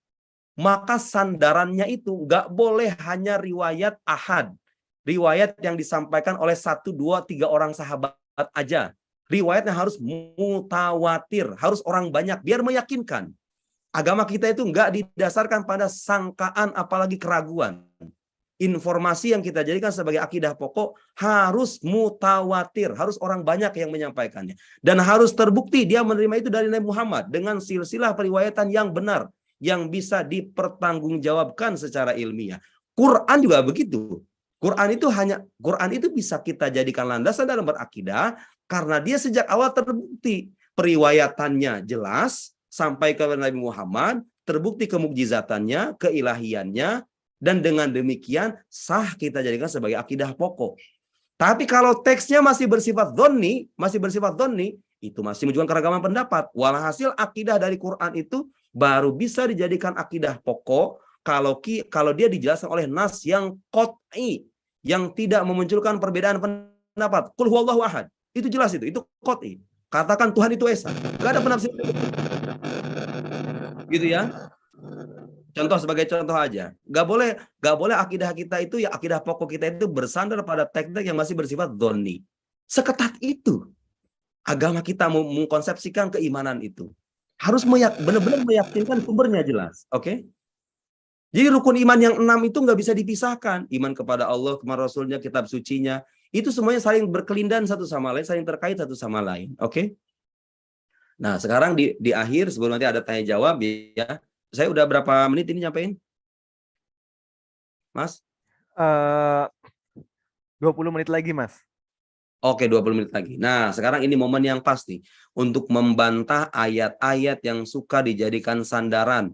maka sandarannya itu nggak boleh hanya riwayat ahad. Riwayat yang disampaikan oleh 1, 2, 3 orang sahabat aja. Riwayatnya harus mutawatir, harus orang banyak biar meyakinkan. Agama kita itu nggak didasarkan pada sangkaan apalagi keraguan. Informasi yang kita jadikan sebagai akidah pokok harus mutawatir, harus orang banyak yang menyampaikannya. Dan harus terbukti dia menerima itu dari Nabi Muhammad dengan silsilah periwayatan yang benar, yang bisa dipertanggungjawabkan secara ilmiah. Quran juga begitu. Quran itu bisa kita jadikan landasan dalam berakidah karena dia sejak awal terbukti periwayatannya jelas sampai ke Nabi Muhammad, terbukti kemukjizatannya, keilahiannya, dan dengan demikian sah kita jadikan sebagai akidah pokok. Tapi kalau teksnya masih bersifat dhonni, itu masih menunjukkan keragaman pendapat. Walhasil akidah dari Quran itu baru bisa dijadikan akidah pokok kalau dia dijelaskan oleh nas yang qat'i, yang tidak memunculkan perbedaan pendapat. Qul huwallahu ahad. Itu jelas itu qat'i. Katakan Tuhan itu esa. Enggak ada penafsiran. Gitu ya. Contoh sebagai contoh aja, nggak boleh akidah kita itu ya akidah pokok kita itu bersandar pada teks-teks yang masih bersifat dhonni. Seketat itu agama kita mengkonsepsikan keimanan itu harus benar-benar meyakinkan sumbernya jelas, oke? Jadi rukun iman yang 6 itu nggak bisa dipisahkan, iman kepada Allah, kepada Rasulnya, kitab sucinya, itu semuanya saling berkelindan satu sama lain, saling terkait satu sama lain, oke? Nah sekarang di akhir sebelum nanti ada tanya jawab ya. Saya udah berapa menit ini nyampein? Mas? 20 menit lagi, Mas. Oke, 20 menit lagi. Nah, sekarang ini momen yang pasti untuk membantah ayat-ayat yang suka dijadikan sandaran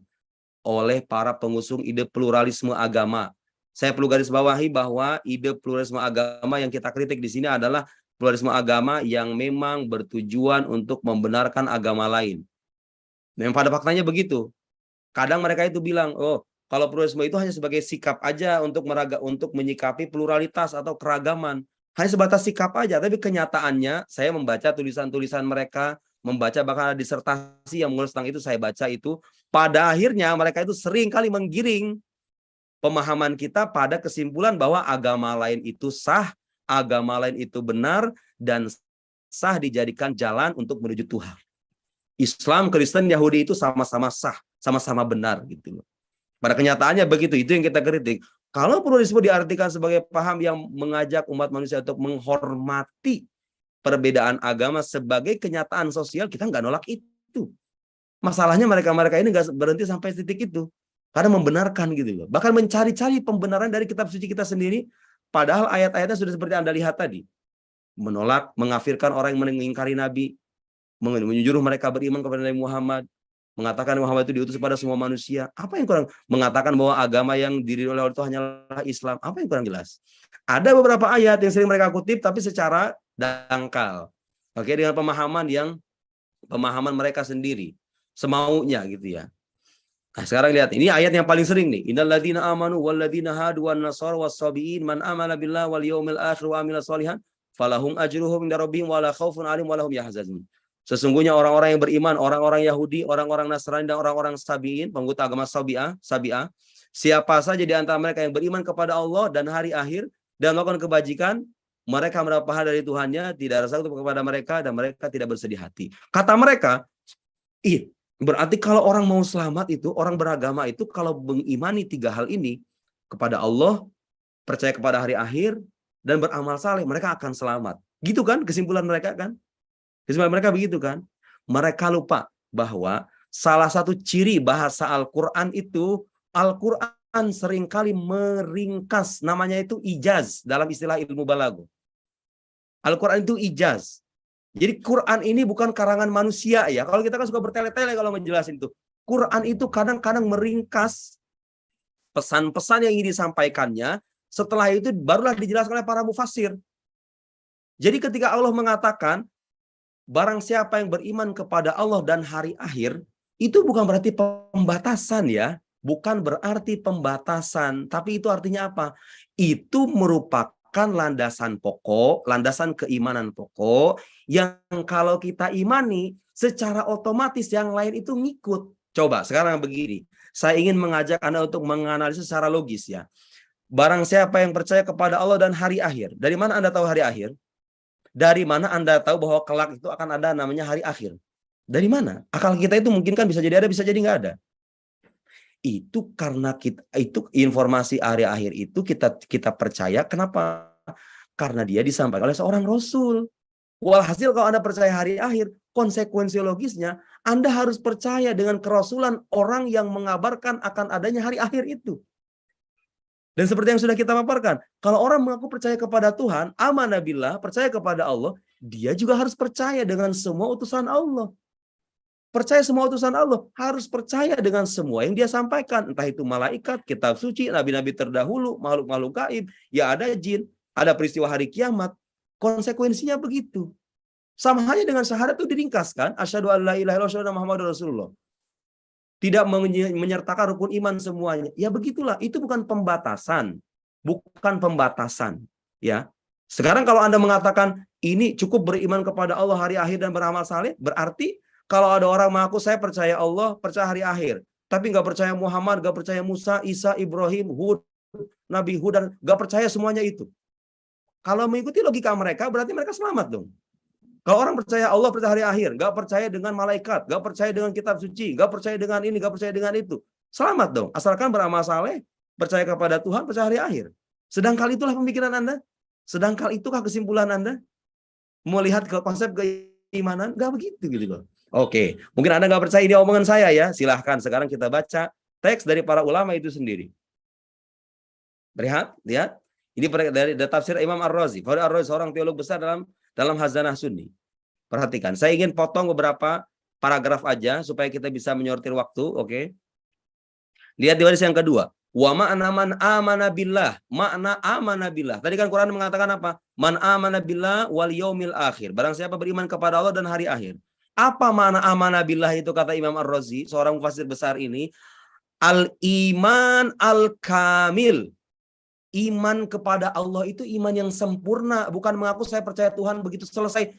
oleh para pengusung ide pluralisme agama. Saya perlu garis bawahi bahwa ide pluralisme agama yang kita kritik di sini adalah pluralisme agama yang memang bertujuan untuk membenarkan agama lain. Dan pada faktanya begitu. Kadang mereka itu bilang, oh kalau pluralisme itu hanya sebagai sikap aja untuk menyikapi pluralitas atau keragaman. Hanya sebatas sikap aja, tapi kenyataannya saya membaca tulisan-tulisan mereka, membaca bahkan disertasi yang mengulas tentang itu, saya baca itu. Pada akhirnya mereka itu sering kali menggiring pemahaman kita pada kesimpulan bahwa agama lain itu sah, agama lain itu benar, dan sah dijadikan jalan untuk menuju Tuhan. Islam, Kristen, Yahudi itu sama-sama sah, sama-sama benar gitu loh. Pada kenyataannya begitu, itu yang kita kritik. Kalau pluralisme diartikan sebagai paham yang mengajak umat manusia untuk menghormati perbedaan agama sebagai kenyataan sosial, kita nggak nolak itu. Masalahnya mereka-mereka ini nggak berhenti sampai titik itu. Karena membenarkan gitu loh. Bahkan mencari-cari pembenaran dari kitab suci kita sendiri, padahal ayat-ayatnya sudah seperti Anda lihat tadi. Menolak, mengafirkan orang yang mengingkari Nabi, menyuruh mereka beriman kepada Nabi Muhammad, mengatakan Muhammad itu diutus kepada semua manusia. Apa yang kurang? Mengatakan bahwa agama yang didirikan oleh Allah itu hanyalah Islam. Apa yang kurang jelas? Ada beberapa ayat yang sering mereka kutip tapi secara dangkal. Oke, dengan pemahaman mereka sendiri, semaunya gitu ya. Nah, sekarang lihat, ini ayat yang paling sering nih. Innalladzina amanu walladzina hadu wan nasara was-sabiin man amana billahi wal yaumil akhir wa amila sholihan falahum ajruhum inda rabbihim wala khaufun 'alaihim wala hum yahzanun. Sesungguhnya orang-orang yang beriman, orang-orang Yahudi, orang-orang Nasrani, dan orang-orang Sabi'in, pengikut agama Sabi'ah, siapa saja di antara mereka yang beriman kepada Allah dan hari akhir, dan melakukan kebajikan, mereka mendapat pahala dari Tuhannya, tidak ada sakit kepada mereka, dan mereka tidak bersedih hati. Kata mereka, berarti kalau orang mau selamat itu, orang beragama itu, kalau mengimani 3 hal ini, kepada Allah, percaya kepada hari akhir, dan beramal saleh, mereka akan selamat. Gitu kan kesimpulan mereka kan? Kesimpulan mereka begitu kan? Mereka lupa bahwa salah satu ciri bahasa Al-Quran itu, Al-Quran seringkali meringkas, namanya itu ijaz dalam istilah ilmu balaghah. Al-Quran itu ijaz. Jadi Quran ini bukan karangan manusia ya. Kalau kita kan suka bertele-tele kalau ngejelasin itu. Quran itu kadang-kadang meringkas pesan-pesan yang ingin disampaikannya. Setelah itu barulah dijelaskan oleh para mufassir. Jadi ketika Allah mengatakan, barang siapa yang beriman kepada Allah dan hari akhir, itu bukan berarti pembatasan ya. Bukan berarti pembatasan. Tapi itu artinya apa? Itu merupakan landasan pokok, landasan keimanan pokok, yang kalau kita imani, secara otomatis yang lain itu ngikut. Coba sekarang begini. saya ingin mengajak Anda untuk menganalisis secara logis ya. Barang siapa yang percaya kepada Allah dan hari akhir. Dari mana Anda tahu hari akhir? Dari mana Anda tahu bahwa kelak itu akan ada namanya hari akhir? Dari mana? Akal kita itu mungkin kan bisa jadi ada, bisa jadi nggak ada. Itu karena itu informasi hari akhir itu kita percaya. Kenapa? Karena dia disampaikan oleh seorang rasul. Walhasil kalau Anda percaya hari akhir, konsekuensi logisnya Anda harus percaya dengan kerasulan orang yang mengabarkan akan adanya hari akhir itu. Dan seperti yang sudah kita paparkan, kalau orang mengaku percaya kepada Tuhan, amanah billah, percaya kepada Allah, dia juga harus percaya dengan semua utusan Allah. Percaya semua utusan Allah, harus percaya dengan semua yang dia sampaikan. Entah itu malaikat, kitab suci, nabi-nabi terdahulu, makhluk-makhluk gaib, ya ada jin, ada peristiwa hari kiamat. Konsekuensinya begitu. Sama halnya dengan syahadat itu diringkaskan, asyhadu an la ilaha illallah wa asyhadu anna muhammadar rasulullah. Tidak menyertakan rukun iman semuanya. Ya begitulah, itu bukan pembatasan. Bukan pembatasan. Ya. Sekarang kalau Anda mengatakan ini cukup beriman kepada Allah hari akhir dan beramal saleh, berarti kalau ada orang mengaku saya percaya Allah, percaya hari akhir, tapi nggak percaya Muhammad, nggak percaya Musa, Isa, Ibrahim, Hud, Nabi Hud, dan nggak percaya semuanya itu. Kalau mengikuti logika mereka, berarti mereka selamat dong. Kalau orang percaya Allah, percaya hari akhir, nggak percaya dengan malaikat, nggak percaya dengan kitab suci, nggak percaya dengan ini, nggak percaya dengan itu, selamat dong. Asalkan beramal saleh, percaya kepada Tuhan, percaya hari akhir. Sedangkal itulah pemikiran Anda? Sedangkal itukah kesimpulan Anda? Melihat ke konsep keimanan? Nggak begitu gitu loh. Oke, mungkin Anda nggak percaya ini omongan saya ya. Silahkan sekarang kita baca teks dari para ulama itu sendiri. Lihat. Ini dari tafsir Imam Ar-Razi. Farid Ar-Razi seorang teolog besar dalam Khazanah Sunni. Perhatikan, saya ingin potong beberapa paragraf aja supaya kita bisa menyortir waktu, oke? Lihat di baris yang kedua. Wa ma'na man amana billah. Makna amana billah. Tadi kan Quran mengatakan apa? Man amana billah wal yaumil akhir. Barang siapa beriman kepada Allah dan hari akhir. Apa makna amana billah itu kata Imam Ar-Razi, seorang mufassir besar ini? Al-iman al-kamil. Iman kepada Allah itu iman yang sempurna, bukan mengaku saya percaya Tuhan begitu selesai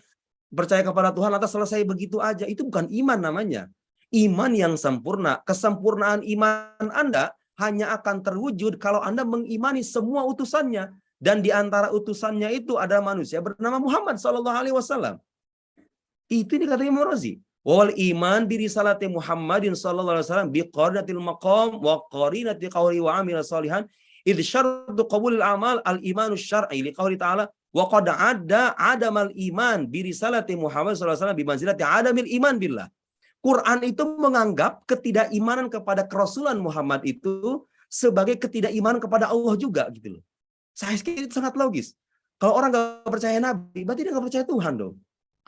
percaya kepada Tuhan lantas selesai begitu aja. Itu bukan iman namanya. Iman yang sempurna. Kesempurnaan iman Anda hanya akan terwujud kalau Anda mengimani semua utusannya, dan di antara utusannya itu ada manusia bernama Muhammad SAW. Itu dikata Imam Razi. Wal iman bi risalati Muhammadin sallallahu alaihi wasallam bi qarinatil maqam wa qarinati qawli wa amil salihan. Idh syartu qabulil amal al-imanu syar'i liqauli ta'ala wa qad adda adamal iman bi risalati Muhammad sallallahu alaihi wasallam bi manzilati adamil iman billah. Quran itu menganggap ketidakimanan kepada kerasulan Muhammad itu sebagai ketidakimanan kepada Allah juga gitu loh. Saya kira itu sangat logis. Kalau orang enggak percaya nabi, berarti dia enggak percaya Tuhan dong.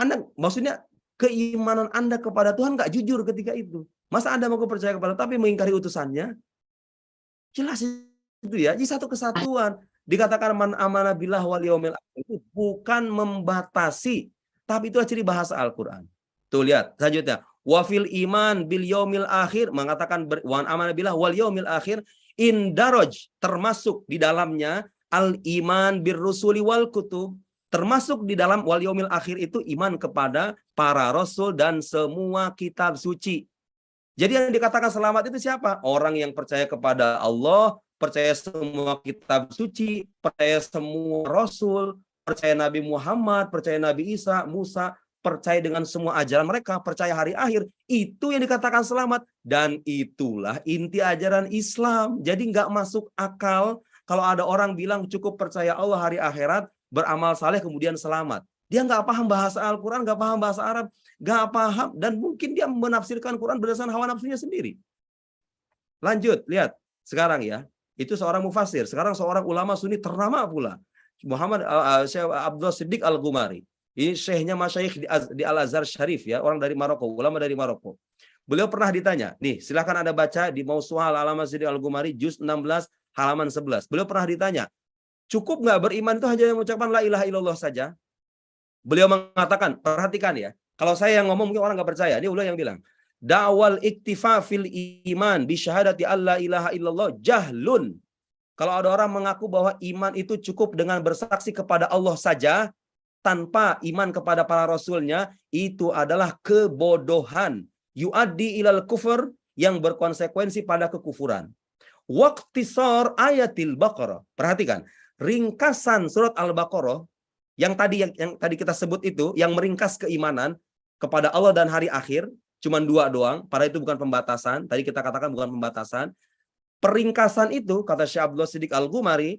Anda maksudnya keimanan Anda kepada Tuhan enggak jujur ketika itu. Masa Anda mau percaya kepada tapi mengingkari utusannya? Jelas itu ya, jadi satu kesatuan. Dikatakan man amana billah wal yaumil akhir itu bukan membatasi, tapi itu ciri bahasa Al-Qur'an. Tuh lihat selanjutnya. Wa fil iman bil yaumil akhir mengatakan wan amana billah wal yaumil akhir indaraj, termasuk di dalamnya al iman bir rusuli wal kutub, termasuk di dalam wal yaumil akhir itu iman kepada para rasul dan semua kitab suci. Jadi yang dikatakan selamat itu siapa? Orang yang percaya kepada Allah, percaya semua kitab suci, percaya semua rasul, percaya Nabi Muhammad, percaya Nabi Isa, Musa, percaya dengan semua ajaran mereka, percaya hari akhir. Itu yang dikatakan selamat. Dan itulah inti ajaran Islam. Jadi nggak masuk akal kalau ada orang bilang cukup percaya Allah hari akhirat, beramal saleh kemudian selamat. Dia nggak paham bahasa Al-Quran, nggak paham bahasa Arab, nggak paham, dan mungkin dia menafsirkan Quran berdasarkan hawa nafsunya sendiri. Lanjut, lihat. Sekarang ya. Itu seorang mufassir, sekarang seorang ulama sunni ternama pula. Muhammad Syekh Abdul Siddiq Al-Ghumari. Ini syekhnya masyayikh di Al-Azhar Syarif ya, orang dari Maroko, ulama dari Maroko. Beliau pernah ditanya, nih silahkan Anda baca di Mausu'ah Al-Alama Siddiq Al-Ghumari juz 16 halaman 11. Beliau pernah ditanya, cukup nggak beriman itu hanya mengucapkan la ilaha illallah saja? Beliau mengatakan, perhatikan ya, kalau saya yang ngomong mungkin orang nggak percaya, ini beliau yang bilang, da'wal iktifa fil iman bi syahadati alla ilaha illallah jahlun. Kalau ada orang mengaku bahwa iman itu cukup dengan bersaksi kepada Allah saja tanpa iman kepada para rasulnya, itu adalah kebodohan. Yuaddi ilal kufur yang berkonsekuensi pada kekufuran. Waqtisar ayatil Baqarah. Perhatikan, ringkasan surat Al-Baqarah yang tadi kita sebut itu, yang meringkas keimanan kepada Allah dan hari akhir, cuma 2 doang, padahal itu bukan pembatasan. Tadi kita katakan bukan pembatasan. Peringkasan itu kata Syekh Abdullah Siddiq Al-Ghumari,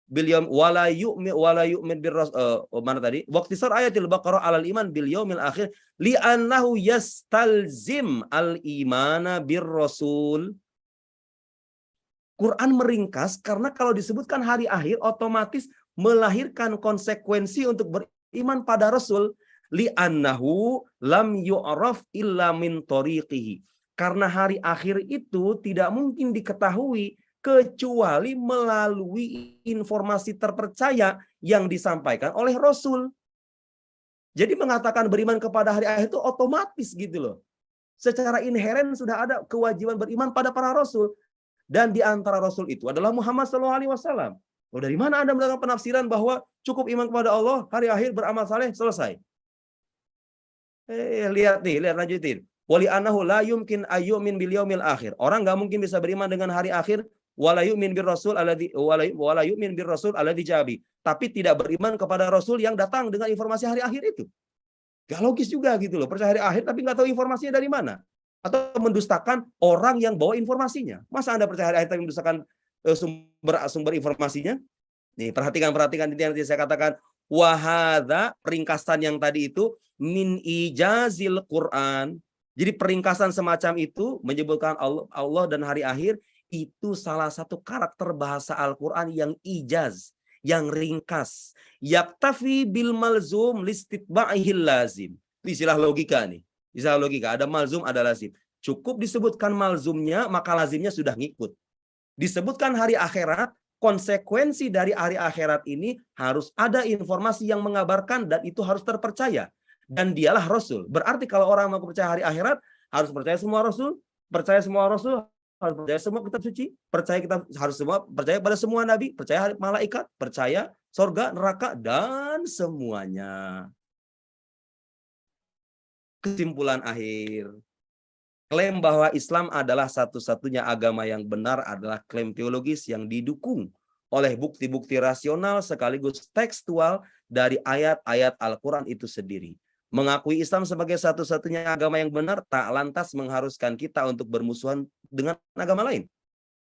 bil yaum wala yu'min mana tadi? Waqtisar ayatil Baqarah alal iman bil yaumil akhir li'annahu yastalzim al-imana bir rasul. Quran meringkas karena kalau disebutkan hari akhir otomatis melahirkan konsekuensi untuk beriman pada Rasul. Li'annahu lam yu'raf illa min tariqihi. Karena hari akhir itu tidak mungkin diketahui kecuali melalui informasi terpercaya yang disampaikan oleh Rasul. Jadi mengatakan beriman kepada hari akhir itu otomatis gitu loh. Secara inheren sudah ada kewajiban beriman pada para Rasul. Dan di antara Rasul itu adalah Muhammad SAW. Oh, dari mana Anda mendapatkan penafsiran bahwa cukup iman kepada Allah, hari akhir beramal saleh, selesai? Lihat lanjutin. Wali annahu la yumkin ayyumin bil yaumil akhir. Orang nggak mungkin bisa beriman dengan hari akhir. Wala yu'min bir rasul alladzi jabi. Tapi tidak beriman kepada Rasul yang datang dengan informasi hari akhir itu. Gak logis juga gitu loh. Percaya hari akhir tapi nggak tahu informasinya dari mana. Atau mendustakan orang yang bawa informasinya. Masa Anda percaya hari akhir tapi mendustakan sumber informasinya? Nih, perhatikan itu yang saya katakan. Wahada, peringkasan yang tadi itu min ijazil Quran. Jadi peringkasan semacam itu menyebutkan Allah dan hari akhir itu salah satu karakter bahasa Al-Quran yang ijaz, yang ringkas. Yaktafi bil malzum listitba'ihil lazim. Itu istilah logika nih. Istilah logika, ada malzum, ada lazim. Cukup disebutkan malzumnya, maka lazimnya sudah ngikut. Disebutkan hari akhirat, konsekuensi dari hari akhirat ini harus ada informasi yang mengabarkan dan itu harus terpercaya. Dan dialah Rasul. Berarti kalau orang mau percaya hari akhirat, harus percaya semua Rasul, harus percaya semua kitab suci, percaya pada semua nabi, percaya malaikat, percaya surga, neraka, dan semuanya. Kesimpulan akhir, klaim bahwa Islam adalah satu-satunya agama yang benar adalah klaim teologis yang didukung oleh bukti-bukti rasional sekaligus tekstual dari ayat-ayat Al-Quran itu sendiri. Mengakui Islam sebagai satu-satunya agama yang benar tak lantas mengharuskan kita untuk bermusuhan dengan agama lain.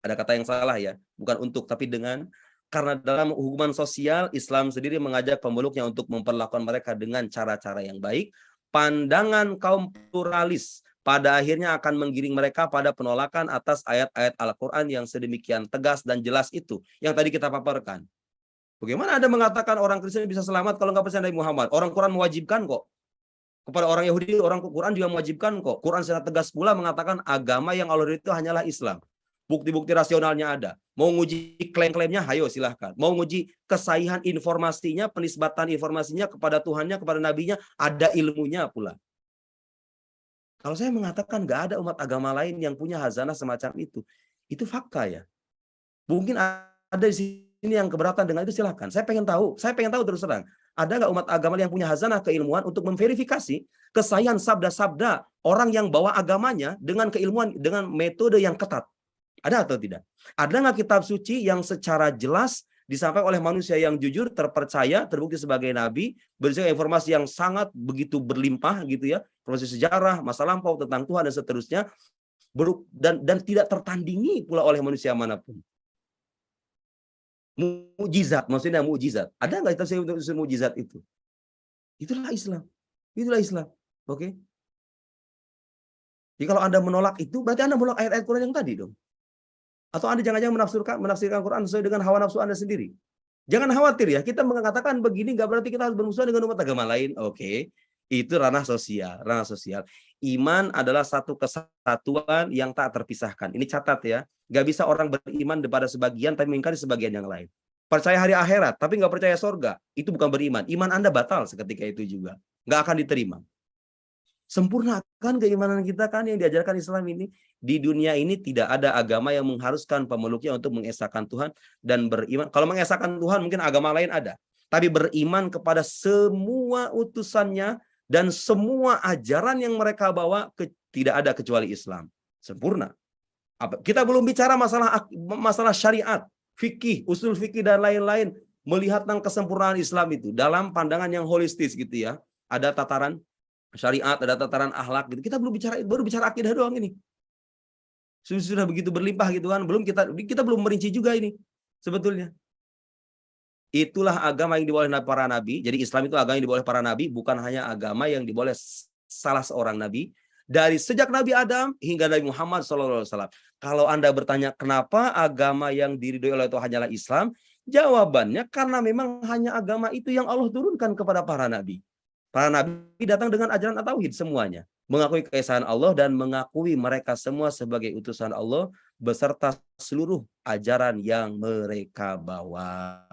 Ada kata yang salah ya, bukan untuk tapi dengan. Karena dalam hubungan sosial, Islam sendiri mengajak pemeluknya untuk memperlakukan mereka dengan cara-cara yang baik. Pandangan kaum pluralis pada akhirnya akan menggiring mereka pada penolakan atas ayat-ayat Al-Quran yang sedemikian tegas dan jelas itu, yang tadi kita paparkan. Bagaimana Anda mengatakan orang Kristen bisa selamat kalau nggak percaya Nabi Muhammad? Orang Quran mewajibkan kok. Kepada orang Yahudi, orang Quran juga mewajibkan kok. Quran secara tegas pula mengatakan agama yang Allah itu hanyalah Islam. Bukti-bukti rasionalnya ada. Mau nguji klaim-klaimnya, hayo silahkan. Mau nguji kesahihan informasinya, penisbatan informasinya kepada Tuhannya, kepada Nabinya, ada ilmunya pula. Kalau saya mengatakan nggak ada umat agama lain yang punya hazanah semacam itu fakta ya. Mungkin ada di sini yang keberatan dengan itu, silahkan. Saya pengen tahu terus terang. Ada nggak umat agama yang punya hazanah keilmuan untuk memverifikasi kesahihan sabda-sabda orang yang bawa agamanya dengan keilmuan, dengan metode yang ketat? Ada atau tidak? Ada nggak kitab suci yang secara jelas disampaikan oleh manusia yang jujur, terpercaya, terbukti sebagai nabi, berisi informasi yang sangat begitu berlimpah gitu ya, informasi sejarah, masa lampau tentang Tuhan dan seterusnya, dan tidak tertandingi pula oleh manusia manapun. Mukjizat, maksudnya mukjizat. Ada nggak kita untuk mukjizat itu? Itulah Islam. Oke? Jadi kalau Anda menolak itu, berarti Anda menolak ayat-ayat Quran yang tadi dong. Atau Anda jangan-jangan menafsirkan Quran sesuai dengan hawa nafsu Anda sendiri. Jangan khawatir ya, kita mengatakan begini nggak berarti kita harus bermusuhan dengan umat agama lain. Oke, itu ranah sosial. Iman adalah satu kesatuan yang tak terpisahkan. Ini catat ya, nggak bisa orang beriman kepada sebagian tapi mengingkari sebagian yang lain. Percaya hari akhirat tapi nggak percaya surga, itu bukan beriman. Iman Anda batal seketika itu juga, nggak akan diterima. Sempurnakan keimanan kita kan yang diajarkan Islam ini. Di dunia ini tidak ada agama yang mengharuskan pemeluknya untuk mengesahkan Tuhan dan beriman. Kalau mengesahkan Tuhan mungkin agama lain ada. Tapi beriman kepada semua utusannya dan semua ajaran yang mereka bawa tidak ada kecuali Islam. Sempurna. Kita belum bicara masalah syariat, fikih, usul fikih dan lain-lain. Melihat tentang kesempurnaan Islam itu dalam pandangan yang holistis gitu ya. Ada tataran syariat, ada tataran akhlak gitu. Kita baru bicara akidah doang ini. Sudah begitu berlimpah gitu kan. Kita belum merinci juga ini sebetulnya. Itulah agama yang dibawa oleh para nabi. Jadi Islam itu agama yang dibawa oleh para nabi, bukan hanya agama yang dibawa oleh salah seorang nabi. Dari sejak Nabi Adam hingga Nabi Muhammad SAW. Kalau Anda bertanya kenapa agama yang diridhoi oleh itu hanyalah Islam, jawabannya karena memang hanya agama itu yang Allah turunkan kepada para nabi. Para nabi datang dengan ajaran tauhid semuanya, mengakui keesaan Allah dan mengakui mereka semua sebagai utusan Allah beserta seluruh ajaran yang mereka bawa.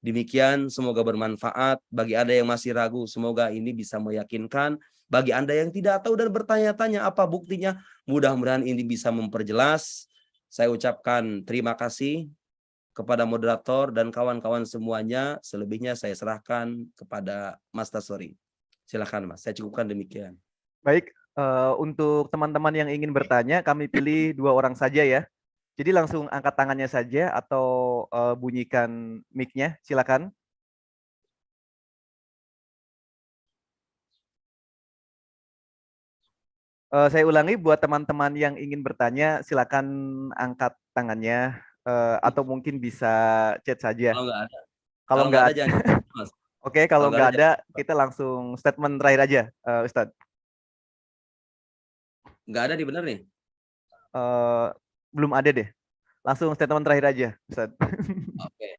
Demikian, semoga bermanfaat. Bagi Anda yang masih ragu, semoga ini bisa meyakinkan. Bagi Anda yang tidak tahu dan bertanya-tanya apa buktinya, mudah-mudahan ini bisa memperjelas. Saya ucapkan terima kasih kepada moderator dan kawan-kawan semuanya. Selebihnya saya serahkan kepada Mas Tasori. Silakan Mas, saya cukupkan demikian. Baik, untuk teman-teman yang ingin bertanya, kami pilih 2 orang saja ya. Jadi langsung angkat tangannya saja atau bunyikan mic-nya, silakan. Saya ulangi, buat teman-teman yang ingin bertanya, silakan angkat tangannya atau mungkin bisa chat saja. Kalau nggak ada, Kalau nggak ada, jangan Mas. Oke, kalau nggak ada, jangan. kita langsung statement terakhir aja, Ustadz. Nggak ada benar nih. Belum ada deh. Langsung statement terakhir aja, Ustadz. Oke.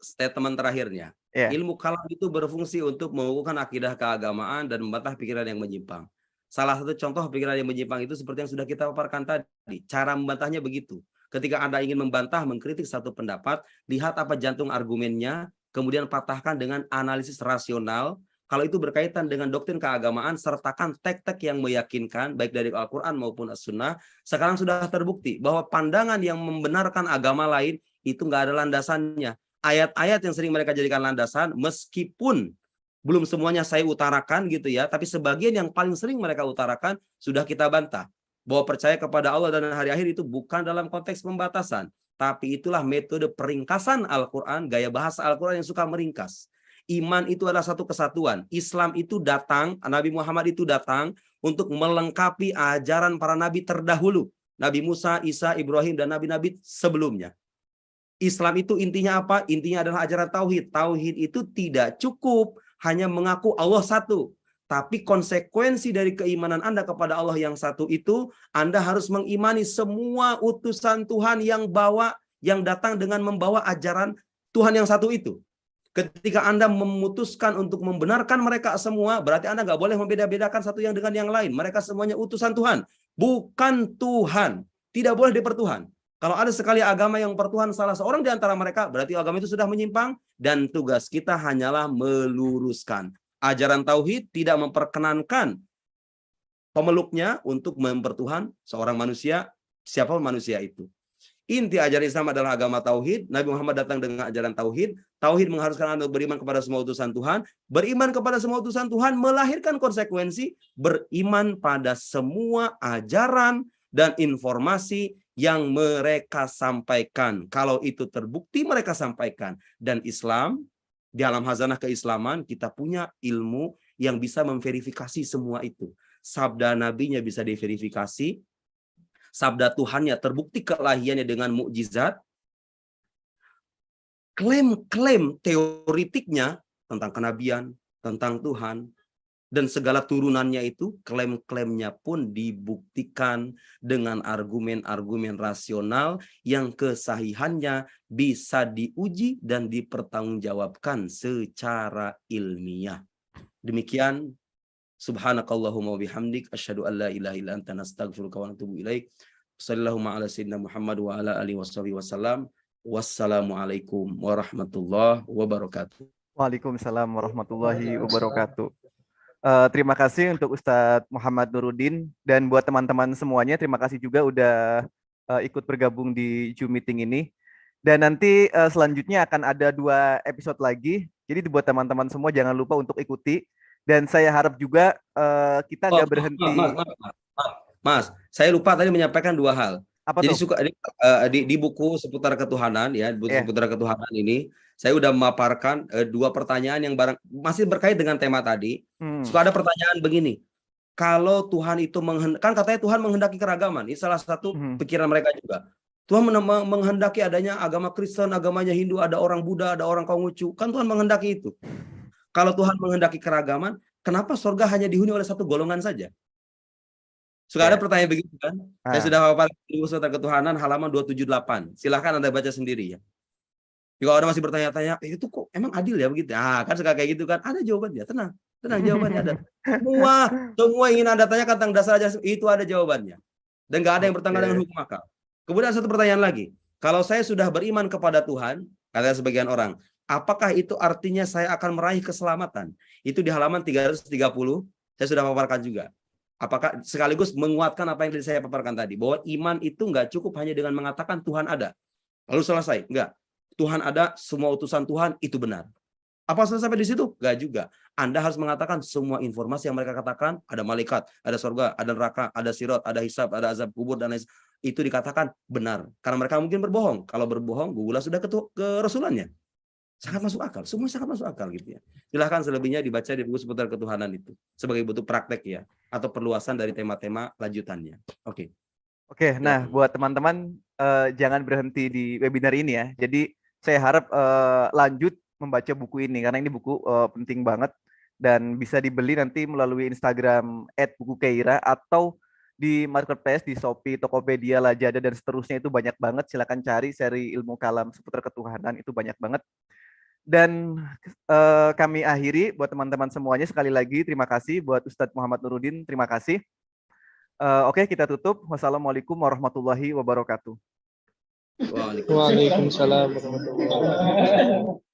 Statement terakhirnya. Yeah. Ilmu kalam itu berfungsi untuk mengukuhkan akidah keagamaan dan membantah pikiran yang menyimpang. Salah satu contoh pikiran yang menyimpang itu seperti yang sudah kita paparkan tadi. Cara membantahnya begitu. Ketika Anda ingin membantah, mengkritik satu pendapat, lihat apa jantung argumennya, kemudian patahkan dengan analisis rasional. Kalau itu berkaitan dengan doktrin keagamaan, sertakan tek-tek yang meyakinkan, baik dari Al-Quran maupun As-Sunnah. Sekarang sudah terbukti bahwa pandangan yang membenarkan agama lain itu nggak ada landasannya. Ayat-ayat yang sering mereka jadikan landasan, meskipun belum semuanya saya utarakan gitu ya, tapi sebagian yang paling sering mereka utarakan sudah kita bantah. Bahwa percaya kepada Allah dan hari akhir itu bukan dalam konteks pembatasan, tapi itulah metode peringkasan Al-Quran, gaya bahasa Al-Quran yang suka meringkas. Iman itu adalah satu kesatuan. Islam itu datang, Nabi Muhammad itu datang untuk melengkapi ajaran para nabi terdahulu. Nabi Musa, Isa, Ibrahim, dan nabi-nabi sebelumnya. Islam itu intinya apa? Intinya adalah ajaran tauhid. Tauhid itu tidak cukup hanya mengaku Allah satu. Tapi konsekuensi dari keimanan Anda kepada Allah yang satu itu, Anda harus mengimani semua utusan Tuhan yang datang dengan membawa ajaran Tuhan yang satu itu. Ketika Anda memutuskan untuk membenarkan mereka semua, berarti Anda nggak boleh membeda-bedakan satu yang dengan yang lain. Mereka semuanya utusan Tuhan, bukan Tuhan. Tidak boleh dipertuhan. Kalau ada sekali agama yang pertuhan salah seorang di antara mereka, berarti agama itu sudah menyimpang, dan tugas kita hanyalah meluruskan. Ajaran tauhid tidak memperkenankan pemeluknya untuk mempertuhan seorang manusia, siapa manusia itu. Inti ajaran Islam adalah agama tauhid. Nabi Muhammad datang dengan ajaran tauhid. Tauhid mengharuskan Anda beriman kepada semua utusan Tuhan. Beriman kepada semua utusan Tuhan melahirkan konsekuensi beriman pada semua ajaran dan informasi yang mereka sampaikan. Kalau itu terbukti mereka sampaikan. Dan Islam, di alam hazanah keislaman, kita punya ilmu yang bisa memverifikasi semua itu. Sabda nabinya bisa diverifikasi. Sabda Tuhannya terbukti kelahiannya dengan mukjizat. Klaim-klaim teoritiknya tentang kenabian, tentang Tuhan, dan segala turunannya itu, klaim-klaimnya pun dibuktikan dengan argumen-argumen rasional yang kesahihannya bisa diuji dan dipertanggungjawabkan secara ilmiah. Demikian, subhanakallahumma bihamdik, asyhadu an la ilaha illa anta nastaghfiruka wa natubu ilaik. Sallallahu ala sayyidina Muhammad wa ala alihi wasallam. Wassalamualaikum warahmatullahi wabarakatuh. Waalaikumsalam warahmatullahi wabarakatuh. Terima kasih untuk Ustadz Muhammad Nuruddin, dan buat teman-teman semuanya terima kasih juga udah ikut bergabung di Zoom meeting ini. Dan nanti selanjutnya akan ada 2 episode lagi. Jadi buat teman-teman semua jangan lupa untuk ikuti. Dan saya harap juga kita nggak berhenti. Mas, saya lupa tadi menyampaikan dua hal. Apa Jadi tuh? di buku seputar ketuhanan ya, di buku Ya. seputar ketuhanan ini saya udah memaparkan dua pertanyaan yang masih berkait dengan tema tadi. Suka ada pertanyaan begini. Kalau Tuhan itu kan katanya Tuhan menghendaki keragaman. Ini salah satu pikiran mereka juga. Tuhan menghendaki adanya agama Kristen, agamanya Hindu, ada orang Buddha, ada orang Konghucu. Kan Tuhan menghendaki itu. Kalau Tuhan menghendaki keragaman, kenapa surga hanya dihuni oleh satu golongan saja? Suka ada pertanyaan begitu kan? Saya sudah paparkan di buku seputar ketuhanan halaman 278. Silahkan Anda baca sendiri ya. Jika orang masih bertanya-tanya, itu kok emang adil ya begitu? Ah, kan suka kayak gitu kan? Ada jawabannya, tenang jawabannya ada. Semua ingin Anda tanya tentang dasar ajaran itu ada jawabannya. Dan nggak ada yang bertentangan dengan hukum akal. Kemudian satu pertanyaan lagi. Kalau saya sudah beriman kepada Tuhan, kata sebagian orang, apakah itu artinya saya akan meraih keselamatan? Itu di halaman 330, saya sudah paparkan juga. Apakah sekaligus menguatkan apa yang saya paparkan tadi, bahwa iman itu nggak cukup hanya dengan mengatakan Tuhan ada, lalu selesai. Enggak. Tuhan ada, semua utusan Tuhan itu benar. Apa selesai sampai di situ? Enggak juga. Anda harus mengatakan semua informasi yang mereka katakan, ada malaikat, ada surga, ada neraka, ada sirat, ada hisab, ada azab kubur, dan lain itu dikatakan benar. Karena mereka mungkin berbohong. Kalau berbohong, gugulah sudah ke rasulannya. Sangat masuk akal. Semua sangat masuk akal gitu ya. Silahkan selebihnya dibaca di buku seputar ketuhanan itu. Sebagai bentuk praktek ya. Atau perluasan dari tema-tema lanjutannya. Oke. Oke, nah buat teman-teman jangan berhenti di webinar ini ya. Jadi saya harap lanjut membaca buku ini karena ini buku penting banget dan bisa dibeli nanti melalui Instagram @bukukeira atau di marketplace di Shopee, Tokopedia, Lazada dan seterusnya itu banyak banget. Silakan cari seri ilmu kalam seputar ketuhanan itu banyak banget. Dan kami akhiri buat teman-teman semuanya sekali lagi terima kasih buat Ustadz Muhammad Nuruddin, terima kasih. Oke, kita tutup. Wassalamualaikum warahmatullahi wabarakatuh. Waalaikumsalam warahmatullahi wabarakatuh.